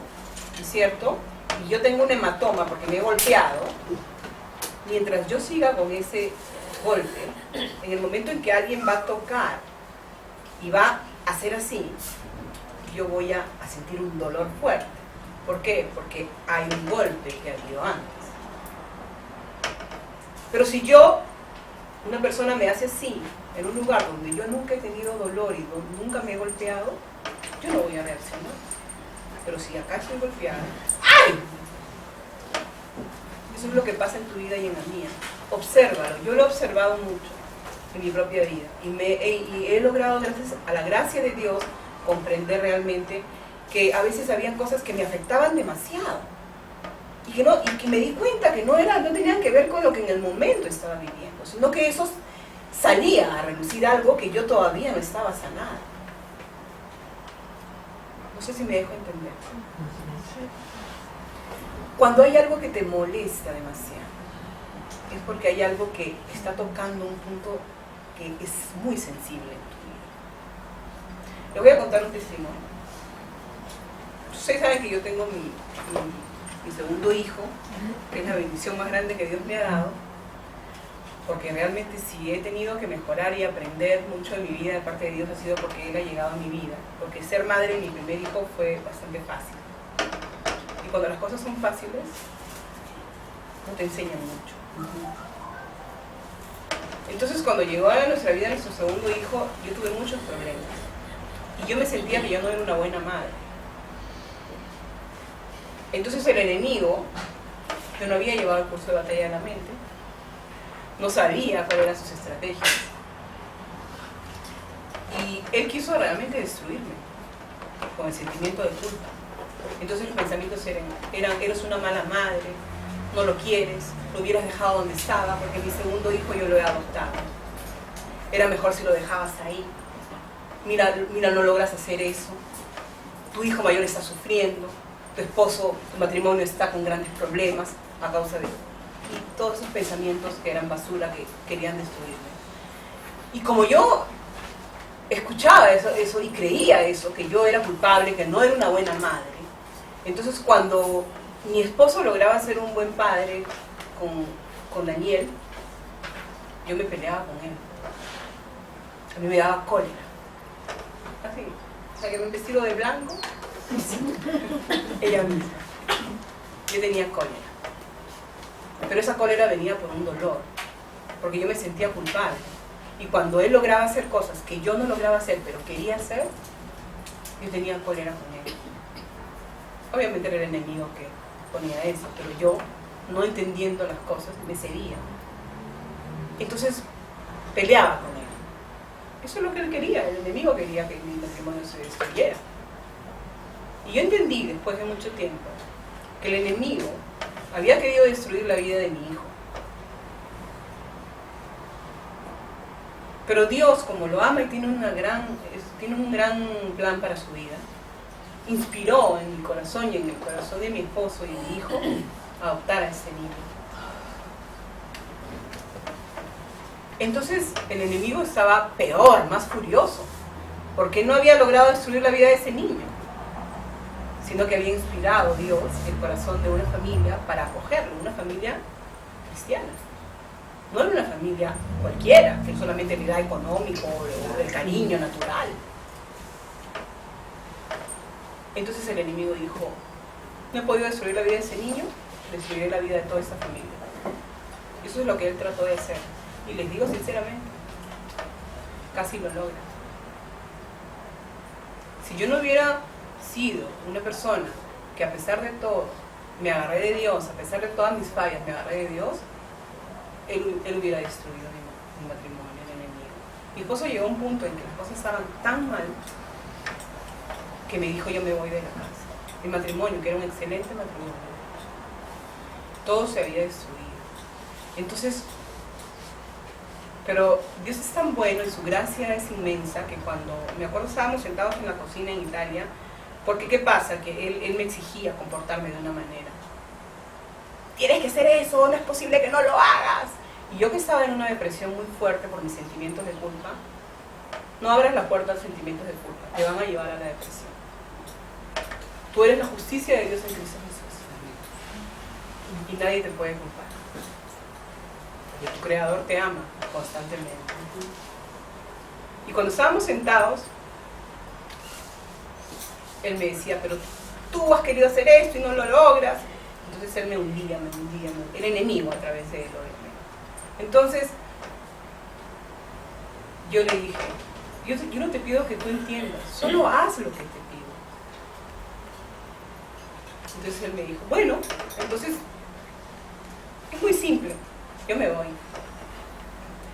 ¿es cierto? Y yo tengo un hematoma porque me he golpeado, mientras yo siga con ese golpe, en el momento en que alguien va a tocar y va a hacer así, yo voy a sentir un dolor fuerte. ¿Por qué? Porque hay un golpe que ha habido antes. Pero si una persona me hace así, en un lugar donde yo nunca he tenido dolor y donde nunca me he golpeado, yo no voy a reaccionar. Pero si acá estoy golpeada, ¡ay! Eso es lo que pasa en tu vida y en la mía. Obsérvalo. Yo lo he observado mucho en mi propia vida y he logrado, gracias a la gracia de Dios, comprender realmente que a veces habían cosas que me afectaban demasiado y que me di cuenta que no tenían que ver con lo que en el momento estaba viviendo, sino que esos salía a relucir algo que yo todavía no estaba sanada. No sé si me dejo entender. Cuando hay algo que te molesta demasiado, es porque hay algo que está tocando un punto que es muy sensible en tu vida. Les voy a contar un testimonio. Ustedes saben que yo tengo mi segundo hijo, que es la bendición más grande que Dios me ha dado, porque realmente si he tenido que mejorar y aprender mucho de mi vida de parte de Dios ha sido porque Él ha llegado a mi vida, porque ser madre de mi primer hijo fue bastante fácil. Y cuando las cosas son fáciles, no te enseñan mucho. Entonces cuando llegó a nuestra vida nuestro segundo hijo, yo tuve muchos problemas. Y yo me sentía que yo no era una buena madre. Entonces el enemigo, yo no había llevado el curso de batalla de la mente, no sabía cuáles eran sus estrategias. Y él quiso realmente destruirme con el sentimiento de culpa. Entonces los pensamientos eran eres una mala madre, no lo quieres, lo hubieras dejado donde estaba, porque mi segundo hijo yo lo he adoptado. Era mejor si lo dejabas ahí. Mira, no logras hacer eso. Tu hijo mayor está sufriendo, tu esposo, tu matrimonio está con grandes problemas a causa de... Y todos esos pensamientos que eran basura, que querían destruirme. Y como yo escuchaba eso y creía eso, que yo era culpable, que no era una buena madre, entonces cuando mi esposo lograba ser un buen padre con Daniel, yo me peleaba con él. A mí me daba cólera. Así. O sea, que me vestido de blanco, ella misma. Yo tenía cólera. Pero esa cólera venía por un dolor, porque yo me sentía culpable. Y cuando él lograba hacer cosas que yo no lograba hacer, pero quería hacer, yo tenía cólera con él. Obviamente era el enemigo que ponía eso, pero yo, no entendiendo las cosas, me cedía. Entonces, peleaba con él. Eso es lo que él quería, el enemigo quería que mi matrimonio se destruyera. Y yo entendí, después de mucho tiempo, que el enemigo había querido destruir la vida de mi hijo. Pero Dios, como lo ama y tiene un gran plan para su vida, inspiró en mi corazón y en el corazón de mi esposo y mi hijo a adoptar a ese niño. Entonces el enemigo estaba peor, más furioso, porque no había logrado destruir la vida de ese niño, sino que había inspirado Dios el corazón de una familia para acogerlo, una familia cristiana. No era una familia cualquiera, que solamente le da económico o el cariño natural. Entonces el enemigo dijo, no he podido destruir la vida de ese niño, destruiré la vida de toda esta familia. Eso es lo que él trató de hacer. Y les digo sinceramente, casi lo logra. Si yo no hubiera sido una persona que a pesar de todo me agarré de Dios, a pesar de todas mis fallas me agarré de Dios, él hubiera destruido mi matrimonio, el enemigo. Mi esposo llegó a un punto en que las cosas estaban tan mal que me dijo yo me voy de la casa. Mi matrimonio, que era un excelente matrimonio, todo se había destruido. Entonces, pero Dios es tan bueno y su gracia es inmensa que cuando, me acuerdo, estábamos sentados en la cocina en Italia, porque ¿qué pasa? Que él me exigía comportarme de una manera. Tienes que hacer eso, no es posible que no lo hagas. Y yo que estaba en una depresión muy fuerte por mis sentimientos de culpa, no abras la puerta a los sentimientos de culpa, te van a llevar a la depresión. Tú eres la justicia de Dios en Cristo Jesús. Y nadie te puede culpar. Porque tu Creador te ama constantemente. Y cuando estábamos sentados, él me decía, pero tú has querido hacer esto y no lo logras. Entonces él me hundía, el enemigo a través de él, obviamente. Entonces, yo le dije, yo no te pido que tú entiendas, solo haz lo que te pido. Entonces él me dijo, bueno, entonces, es muy simple, yo me voy.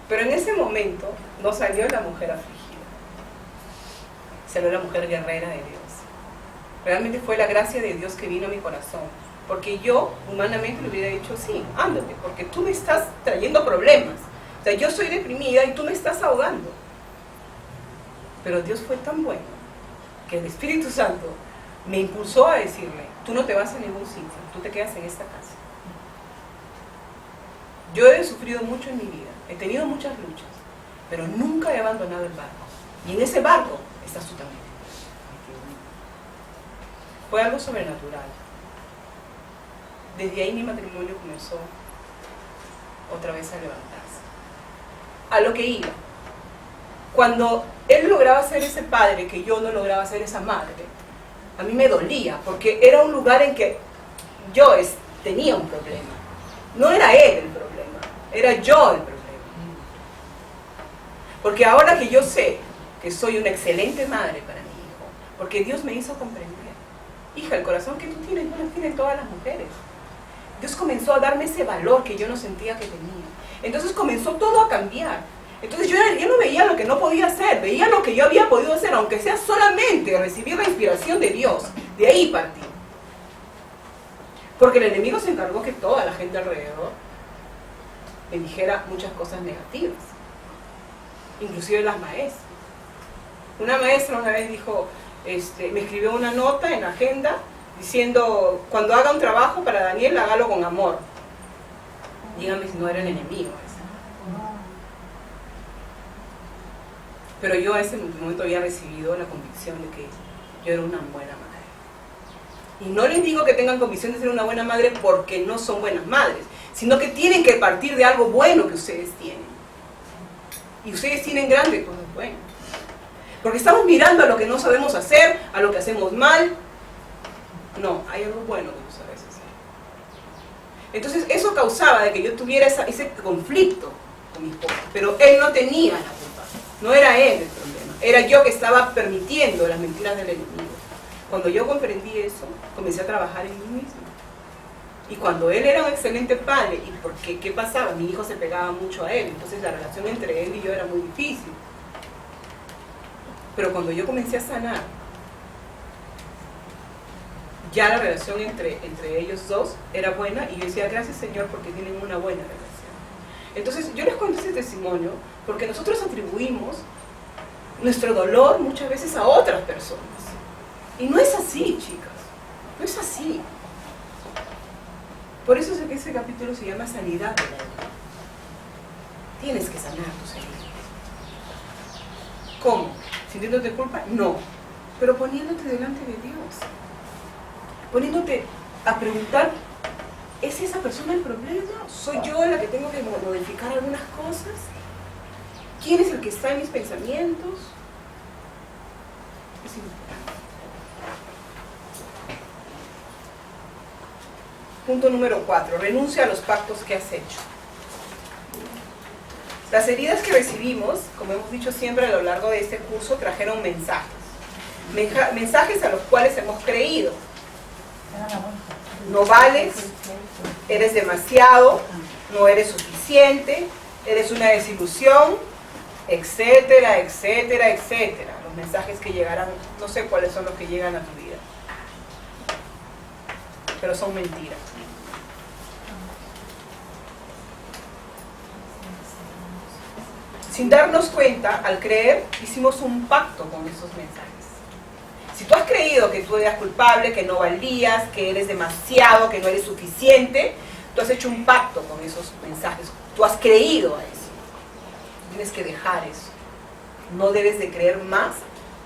Pero en ese momento no salió la mujer afligida, salió la mujer guerrera de Dios. Realmente fue la gracia de Dios que vino a mi corazón. Porque yo, humanamente, le hubiera dicho, sí, ándate, porque tú me estás trayendo problemas. O sea, yo soy deprimida y tú me estás ahogando. Pero Dios fue tan bueno que el Espíritu Santo me impulsó a decirle, tú no te vas a ningún sitio, tú te quedas en esta casa. Yo he sufrido mucho en mi vida, he tenido muchas luchas, pero nunca he abandonado el barco. Y en ese barco estás tú también. Fue algo sobrenatural. Desde ahí mi matrimonio comenzó otra vez a levantarse. A lo que iba. Cuando él lograba ser ese padre que yo no lograba ser esa madre, a mí me dolía, porque era un lugar en que yo tenía un problema. No era él el problema, era yo el problema. Porque ahora que yo sé que soy una excelente madre para mi hijo, porque Dios me hizo comprender, hija, el corazón que tú tienes no lo tienen todas las mujeres. Dios comenzó a darme ese valor que yo no sentía que tenía. Entonces comenzó todo a cambiar. Entonces yo no veía lo que no podía hacer, veía lo que yo había podido hacer, aunque sea solamente recibir la inspiración de Dios. De ahí partí. Porque el enemigo se encargó que toda la gente alrededor me dijera muchas cosas negativas. Inclusive las maestras. Una maestra una vez dijo, me escribió una nota en la agenda diciendo, cuando haga un trabajo para Daniel, hágalo con amor. Dígame si no era el enemigo ese. Pero yo en ese momento había recibido la convicción de que yo era una buena madre. Y no les digo que tengan convicción de ser una buena madre porque no son buenas madres, sino que tienen que partir de algo bueno que ustedes tienen. Y ustedes tienen grandes cosas buenas. Porque estamos mirando a lo que no sabemos hacer, a lo que hacemos mal. No, hay algo bueno que tú sabes hacer. Entonces eso causaba de que yo tuviera ese conflicto con mi esposo. Pero él no tenía la culpa. No era él el problema. Era yo que estaba permitiendo las mentiras del enemigo. Cuando yo comprendí eso, comencé a trabajar en mí misma. Y cuando él era un excelente padre, ¿y por qué? ¿Qué pasaba? Mi hijo se pegaba mucho a él. Entonces la relación entre él y yo era muy difícil. Pero cuando yo comencé a sanar, ya la relación entre ellos dos era buena y yo decía, gracias Señor porque tienen una buena relación. Entonces yo les cuento este testimonio porque nosotros atribuimos nuestro dolor muchas veces a otras personas. Y no es así, chicas, no es así. Por eso es que ese capítulo se llama Sanidad del alma. Tienes que sanar tus heridas. ¿Cómo? ¿Sintiéndote culpa? No. Pero poniéndote delante de Dios. Poniéndote a preguntar, ¿es esa persona el problema? ¿Soy yo la que tengo que modificar algunas cosas? ¿Quién es el que está en mis pensamientos? Es importante. Punto número 4. Renuncia a los pactos que has hecho. Las heridas que recibimos, como hemos dicho siempre a lo largo de este curso, trajeron mensajes. Mensajes a los cuales hemos creído. No vales, eres demasiado, no eres suficiente, eres una desilusión, etcétera, etcétera, etcétera. Los mensajes que llegarán, no sé cuáles son los que llegan a tu vida, pero son mentiras. Sin darnos cuenta, al creer, hicimos un pacto con esos mensajes. Si tú has creído que tú eras culpable, que no valías, que eres demasiado, que no eres suficiente, tú has hecho un pacto con esos mensajes. Tú has creído a eso. Tienes que dejar eso. No debes de creer más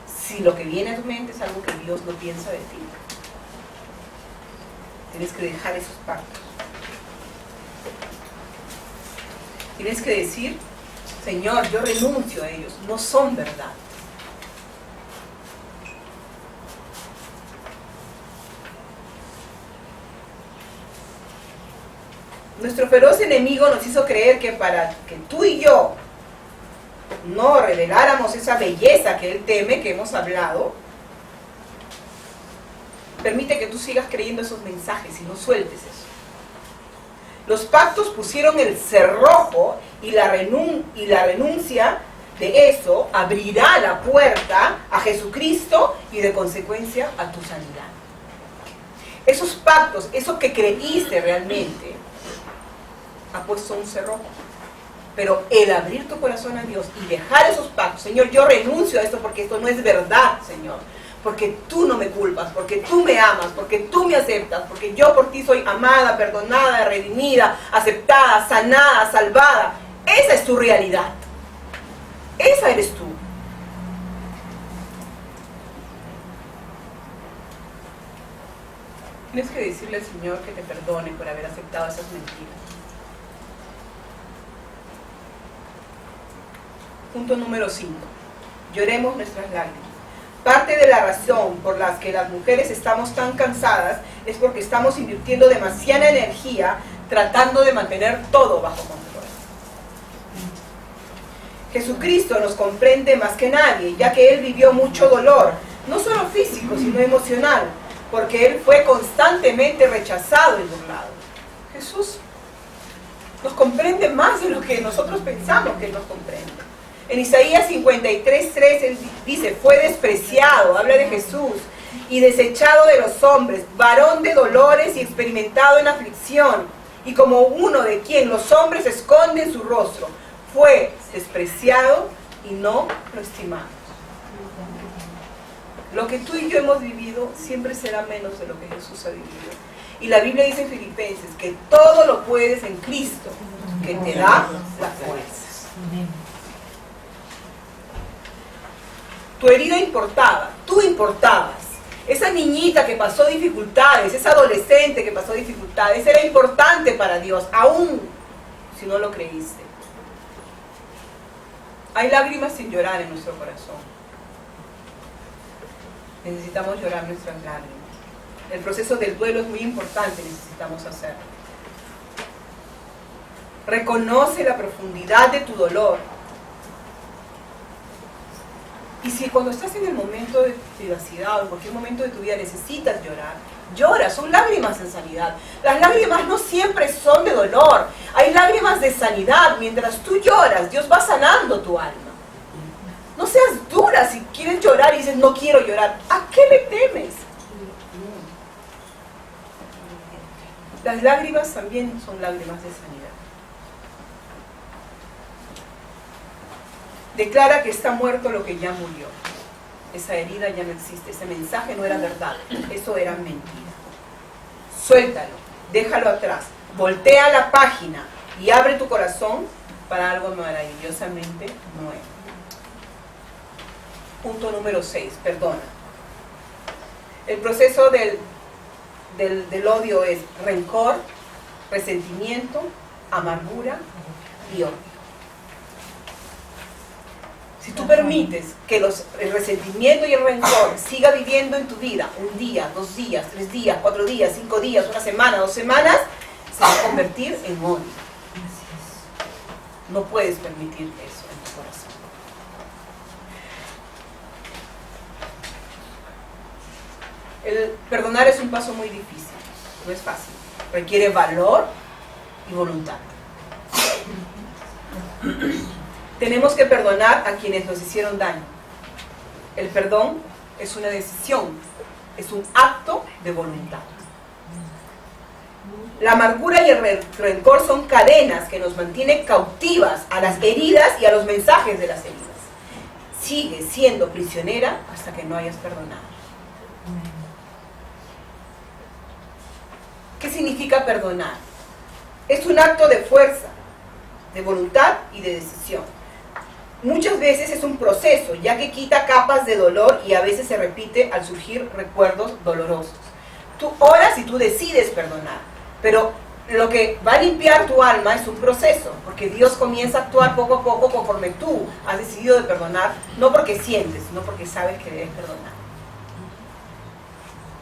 si lo que viene a tu mente es algo que Dios no piensa de ti. Tienes que dejar esos pactos. Tienes que decir, Señor, yo renuncio a ellos, no son verdad. Nuestro feroz enemigo nos hizo creer que para que tú y yo no reveláramos esa belleza que él teme, que hemos hablado, permite que tú sigas creyendo esos mensajes y no sueltes eso. Los pactos pusieron el cerrojo y la renuncia de eso abrirá la puerta a Jesucristo y de consecuencia a tu sanidad. Esos pactos, eso que creíste realmente, ha puesto un cerrojo. Pero el abrir tu corazón a Dios y dejar esos pactos, Señor, yo renuncio a esto porque esto no es verdad, Señor. Porque tú no me culpas, porque tú me amas, porque tú me aceptas, porque yo por ti soy amada, perdonada, redimida, aceptada, sanada, salvada. Esa es tu realidad. Esa eres tú. Tienes que decirle al Señor que te perdone por haber aceptado esas mentiras. Punto número 5. Lloremos nuestras lágrimas. Parte de la razón por la que las mujeres estamos tan cansadas es porque estamos invirtiendo demasiada energía tratando de mantener todo bajo control. Jesucristo nos comprende más que nadie, ya que Él vivió mucho dolor, no solo físico, sino emocional, porque Él fue constantemente rechazado y burlado. Jesús nos comprende más de lo que nosotros pensamos que Él nos comprende. En Isaías 53:3 Él dice, fue despreciado, habla de Jesús, y desechado de los hombres, varón de dolores y experimentado en aflicción, y como uno de quien los hombres esconden su rostro, fue despreciado y no lo estimamos. Lo que tú y yo hemos vivido siempre será menos de lo que Jesús ha vivido. Y la Biblia dice en Filipenses que todo lo puedes en Cristo, que te da la fuerza. Tu herida importaba, tú importabas. Esa niñita que pasó dificultades, esa adolescente que pasó dificultades, era importante para Dios, aún si no lo creíste. Hay lágrimas sin llorar en nuestro corazón. Necesitamos llorar nuestras lágrimas. El proceso del duelo es muy importante, necesitamos hacerlo. Reconoce la profundidad de tu dolor. Y si cuando estás en el momento de privacidad o en cualquier momento de tu vida necesitas llorar, llora, son lágrimas en sanidad. Las lágrimas no siempre son de dolor, hay lágrimas de sanidad. Mientras tú lloras, Dios va sanando tu alma. No seas dura si quieres llorar y dices, no quiero llorar. ¿A qué le temes? Las lágrimas también son lágrimas de sanidad. Declara que está muerto lo que ya murió. Esa herida ya no existe, ese mensaje no era verdad, eso era mentira. Suéltalo, déjalo atrás, voltea la página y abre tu corazón para algo maravillosamente nuevo. Punto número 6, perdona. El proceso del odio es rencor, resentimiento, amargura y odio. Si tú permites que el resentimiento y el rencor siga viviendo en tu vida, un día, 2 días, 3 días, 4 días, 5 días, 1 semana, 2 semanas, se va a convertir en odio. No puedes permitir eso en tu corazón. El perdonar es un paso muy difícil, no es fácil. Requiere valor y voluntad. Tenemos que perdonar a quienes nos hicieron daño. El perdón es una decisión, es un acto de voluntad. La amargura y el rencor son cadenas que nos mantienen cautivas a las heridas y a los mensajes de las heridas. Sigue siendo prisionera hasta que no hayas perdonado. ¿Qué significa perdonar? Es un acto de fuerza, de voluntad y de decisión. Muchas veces es un proceso, ya que quita capas de dolor y a veces se repite al surgir recuerdos dolorosos. Tú oras y tú decides perdonar, pero lo que va a limpiar tu alma es un proceso, porque Dios comienza a actuar poco a poco conforme tú has decidido de perdonar, no porque sientes, sino porque sabes que debes perdonar.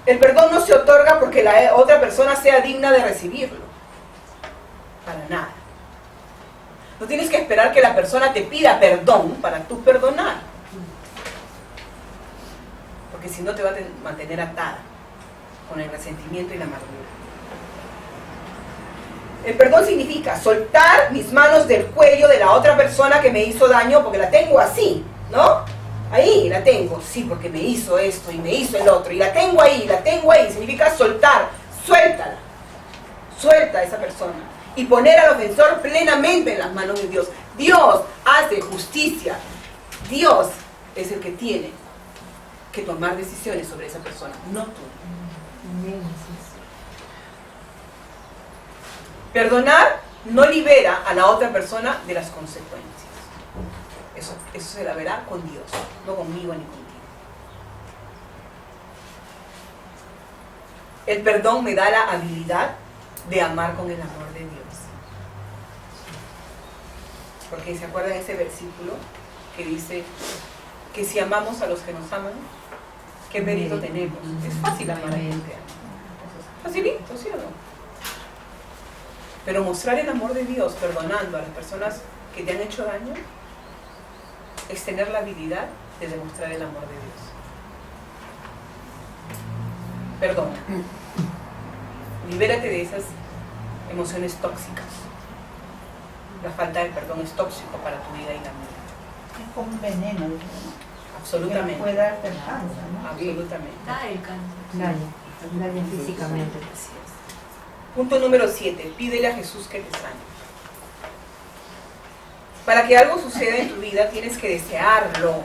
El perdón no se otorga porque la otra persona sea digna de recibirlo, para nada. No tienes que esperar que la persona te pida perdón para tú perdonar. Porque si no te va a mantener atada con el resentimiento y la amargura. El perdón significa soltar mis manos del cuello de la otra persona que me hizo daño porque la tengo así, ¿no? Ahí la tengo, sí, porque me hizo esto y me hizo el otro. Y la tengo ahí. Significa soltar, suéltala. Suelta a esa persona. Y poner al ofensor plenamente en las manos de Dios. Dios hace justicia. Dios es el que tiene que tomar decisiones sobre esa persona, no tú. Perdonar no libera a la otra persona de las consecuencias. Eso se la verá con Dios, no conmigo ni contigo. El perdón me da la habilidad de amar con el amor de Dios. Porque se acuerdan ese versículo que dice que si amamos a los que nos aman, ¿qué mérito tenemos? Es fácil amar a gente. Facilito, ¿sí o no? Pero mostrar el amor de Dios perdonando a las personas que te han hecho daño es tener la habilidad de demostrar el amor de Dios. Perdona. Libérate de esas emociones tóxicas. La falta de perdón es tóxico para tu vida y la mía. Es como un veneno, ¿no? Absolutamente. Que no puede darte el cáncer, ¿no? Absolutamente. Da el cáncer. Daña físicamente. Así es. Punto número 7. Pídele a Jesús que te sane. Para que algo suceda en tu vida tienes que desearlo.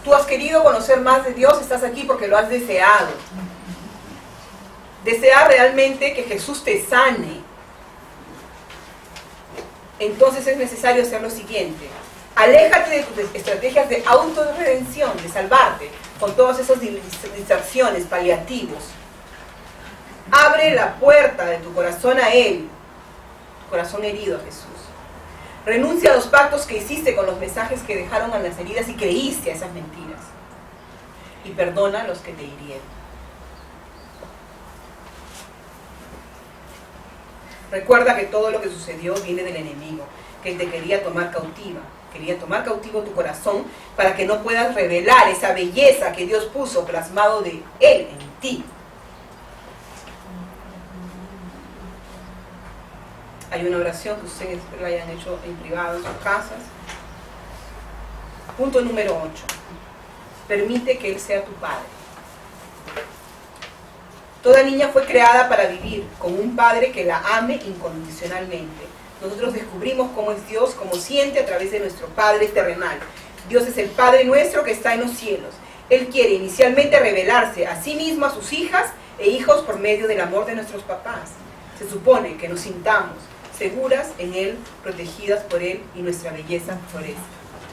Tú has querido conocer más de Dios, estás aquí porque lo has deseado. Desea realmente que Jesús te sane. Entonces es necesario hacer lo siguiente. Aléjate de tus estrategias de autorredención, de salvarte, con todas esas distracciones, paliativos. Abre la puerta de tu corazón a Él, tu corazón herido a Jesús. Renuncia a los pactos que hiciste con los mensajes que dejaron a las heridas y creíste a esas mentiras. Y perdona a los que te hirieron. Recuerda que todo lo que sucedió viene del enemigo, que él te quería tomar cautiva. Quería tomar cautivo tu corazón para que no puedas revelar esa belleza que Dios puso plasmado de Él en ti. Hay una oración que ustedes la hayan hecho en privado en sus casas. Punto número 8. Permite que Él sea tu Padre. Toda niña fue creada para vivir con un Padre que la ame incondicionalmente. Nosotros descubrimos cómo es Dios, cómo siente a través de nuestro Padre terrenal. Dios es el Padre nuestro que está en los cielos. Él quiere inicialmente revelarse a sí mismo a sus hijas e hijos por medio del amor de nuestros papás. Se supone que nos sintamos seguras en Él, protegidas por Él y nuestra belleza florece.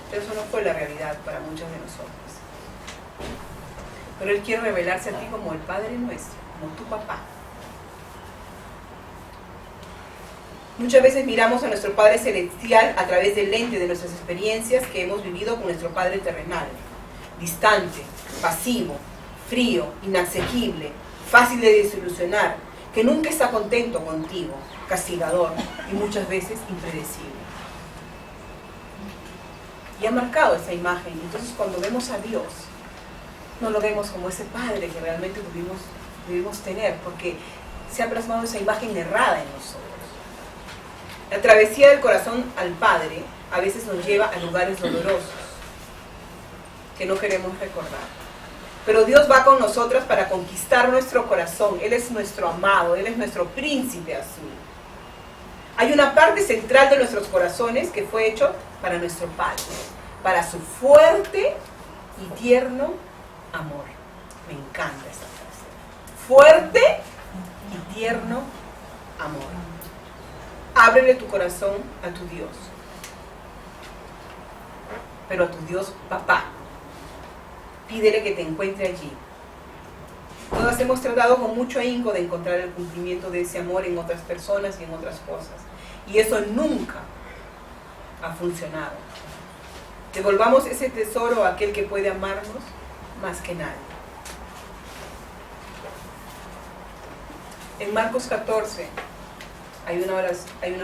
Pero eso no fue la realidad para muchos de nosotros. Pero Él quiere revelarse a ti como el Padre nuestro, como tu papá. Muchas veces miramos a nuestro Padre Celestial a través del lente de nuestras experiencias que hemos vivido con nuestro Padre terrenal. Distante, pasivo, frío, inaccesible, fácil de desilusionar, que nunca está contento contigo, castigador y muchas veces impredecible. Y ha marcado esa imagen. Entonces cuando vemos a Dios, no lo vemos como ese Padre que realmente debemos tener, porque se ha plasmado esa imagen errada en nosotros. La travesía del corazón al Padre a veces nos lleva a lugares dolorosos que no queremos recordar. Pero Dios va con nosotras para conquistar nuestro corazón. Él es nuestro amado, Él es nuestro príncipe azul. Hay una parte central de nuestros corazones que fue hecho para nuestro Padre, para su fuerte y tierno amor. Me encanta esta frase. Fuerte y tierno amor. Ábrele tu corazón a tu Dios, pero a tu Dios papá. Pídele que te encuentre allí. Todas hemos tratado con mucho ahínco de encontrar el cumplimiento de ese amor en otras personas y en otras cosas. Y eso nunca ha funcionado. Devolvamos ese tesoro a aquel que puede amarnos más que nadie. En Marcos 14 hay una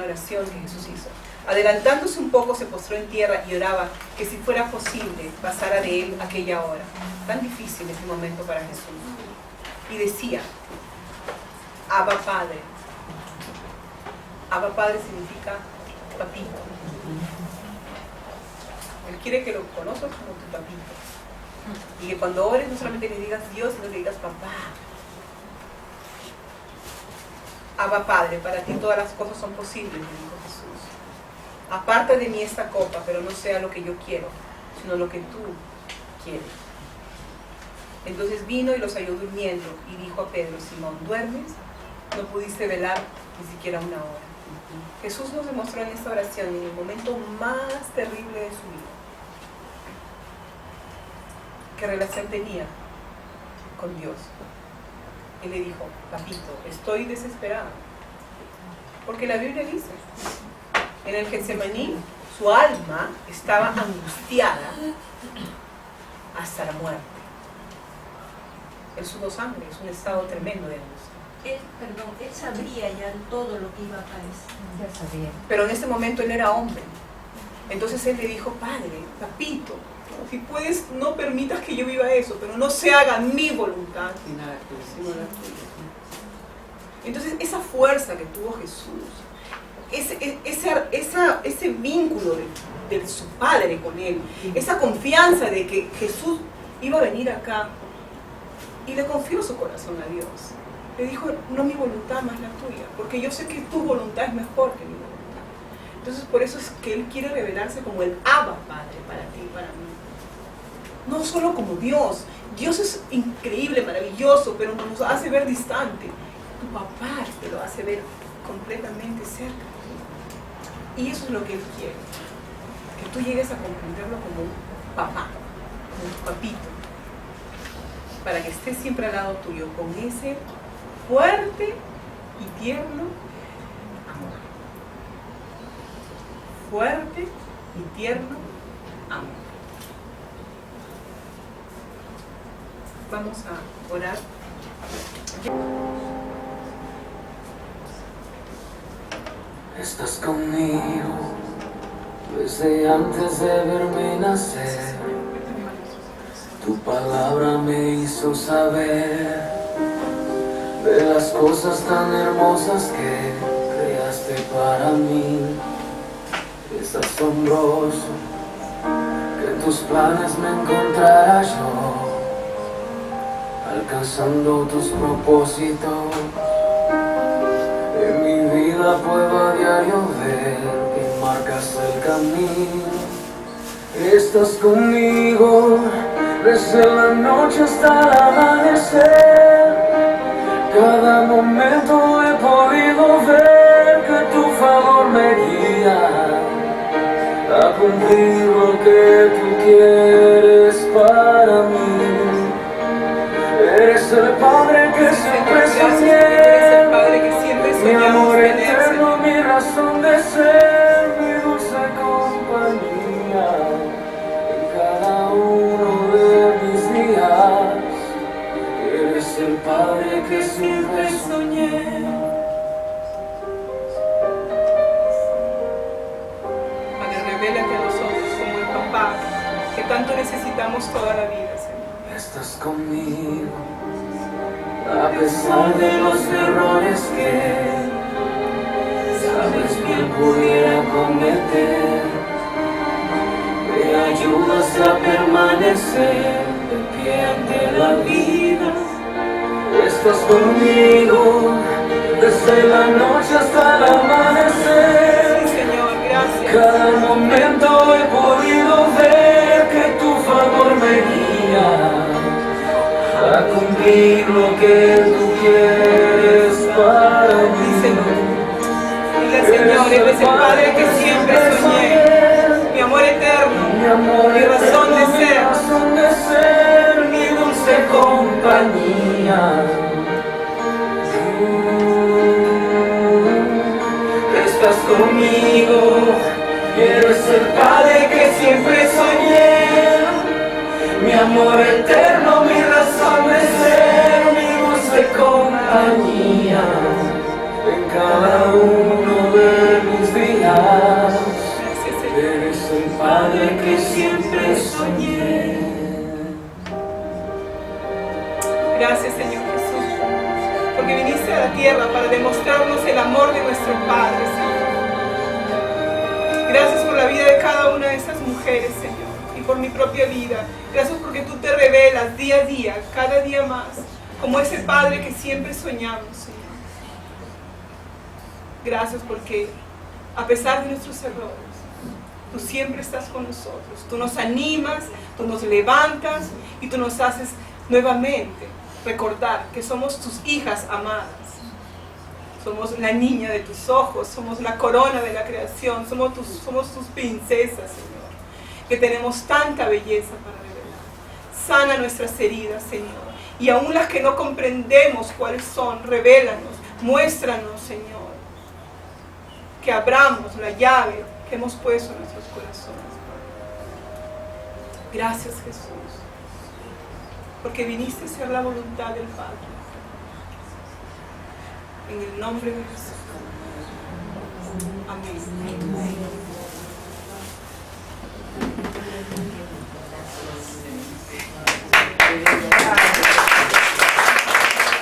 oración que Jesús hizo. Adelantándose un poco, se postró en tierra y oraba que si fuera posible pasara de él aquella hora. Tan difícil ese momento para Jesús. Y decía, Abba Padre. Abba Padre significa papito. Él quiere que lo conozcas como tu papito. Y que cuando ores no solamente le digas Dios, sino que le digas papá. Abba Padre, para ti todas las cosas son posibles, le dijo Jesús. aparta de mí esta copa, pero no sea lo que yo quiero, sino lo que tú quieres. Entonces vino y los halló durmiendo y dijo a Pedro: Simón, ¿duermes? No pudiste velar ni siquiera una hora. Jesús nos demostró en esta oración, en el momento más terrible de su vida, qué relación tenía con Dios. Él le dijo: papito, estoy desesperado. Porque la Biblia dice, en el Getsemaní, su alma estaba angustiada hasta la muerte. Él sudó sangre, es un estado tremendo de angustia. Él sabría ya todo lo que iba a padecer. Ya sabía. Pero en ese momento él era hombre. Entonces él le dijo: padre, papito, si puedes, no permitas que yo viva eso, pero no se haga mi voluntad, sino la tuya. Entonces esa fuerza que tuvo Jesús, ese vínculo de su padre con él, esa confianza de que Jesús iba a venir acá, y le confió su corazón a Dios. Le dijo: no mi voluntad más la tuya, porque yo sé que tu voluntad es mejor que mi voluntad. Entonces por eso es que Él quiere revelarse como el Abba Padre para ti y para mí. No solo como Dios. Dios es increíble, maravilloso, pero nos hace ver distante. Tu papá te lo hace ver completamente cerca. Y eso es lo que Él quiere. Que tú llegues a comprenderlo como un papá, como un papito, para que esté siempre al lado tuyo con ese fuerte y tierno amor. Fuerte y tierno amor. Vamos a orar. Estás conmigo desde antes de verme nacer. Tu palabra me hizo saber de las cosas tan hermosas que creaste para mí. Es asombroso que en tus planes me encontrara yo, alcanzando tus propósitos. En mi vida puedo a diario ver que marcas el camino. Estás conmigo desde la noche hasta el amanecer. Cada momento he podido ver que tu favor me guía a cumplir lo que tú quieres para mí. Eres el Padre que siempre soñé, mi amor eterno, mi razón de ser, mi dulce compañía en cada uno de mis días. Eres el Padre que siempre soñé. Padre, revélate a nosotros como el papá que tanto necesitamos toda la vida, Señor. Estás conmigo a pesar de los errores que sabes bien pudiera cometer. Me ayudas a permanecer de pie ante la vida. Estás conmigo desde la noche hasta el amanecer. Sí, Señor, gracias. Cada momento he podido ver que tu favor me guía a cumplir lo que tú quieres para mí. Dile, Señor, eres el Padre que siempre soñé, mi amor eterno, mi razón de ser, mi dulce compañía. Estás conmigo, eres el Padre que siempre soñé, mi amor eterno, mi razón de ser, mi dulce compañía en cada uno de mis días. Eres el Padre que siempre soñé. Gracias, Señor Jesús, porque viniste a la tierra para demostrarnos el amor de nuestro Padre, Señor. Gracias por la vida de cada una de esas mujeres, Señor, y por mi propia vida. Gracias porque tú te revelas día a día, cada día más, como ese Padre que siempre soñamos, Señor. Gracias porque, a pesar de nuestros errores, Tú siempre estás con nosotros. Tú nos animas, tú nos levantas y tú nos haces nuevamente recordar que somos tus hijas amadas. Somos la niña de tus ojos, somos la corona de la creación, somos tus princesas, Señor. Que tenemos tanta belleza para revelar. Sana nuestras heridas, Señor. Y aún las que no comprendemos cuáles son, revélanos, muéstranos, Señor. Que abramos la llave que hemos puesto en nuestros corazones. Gracias, Jesús, porque viniste a hacer la voluntad del Padre. En el nombre de Jesús. Amén.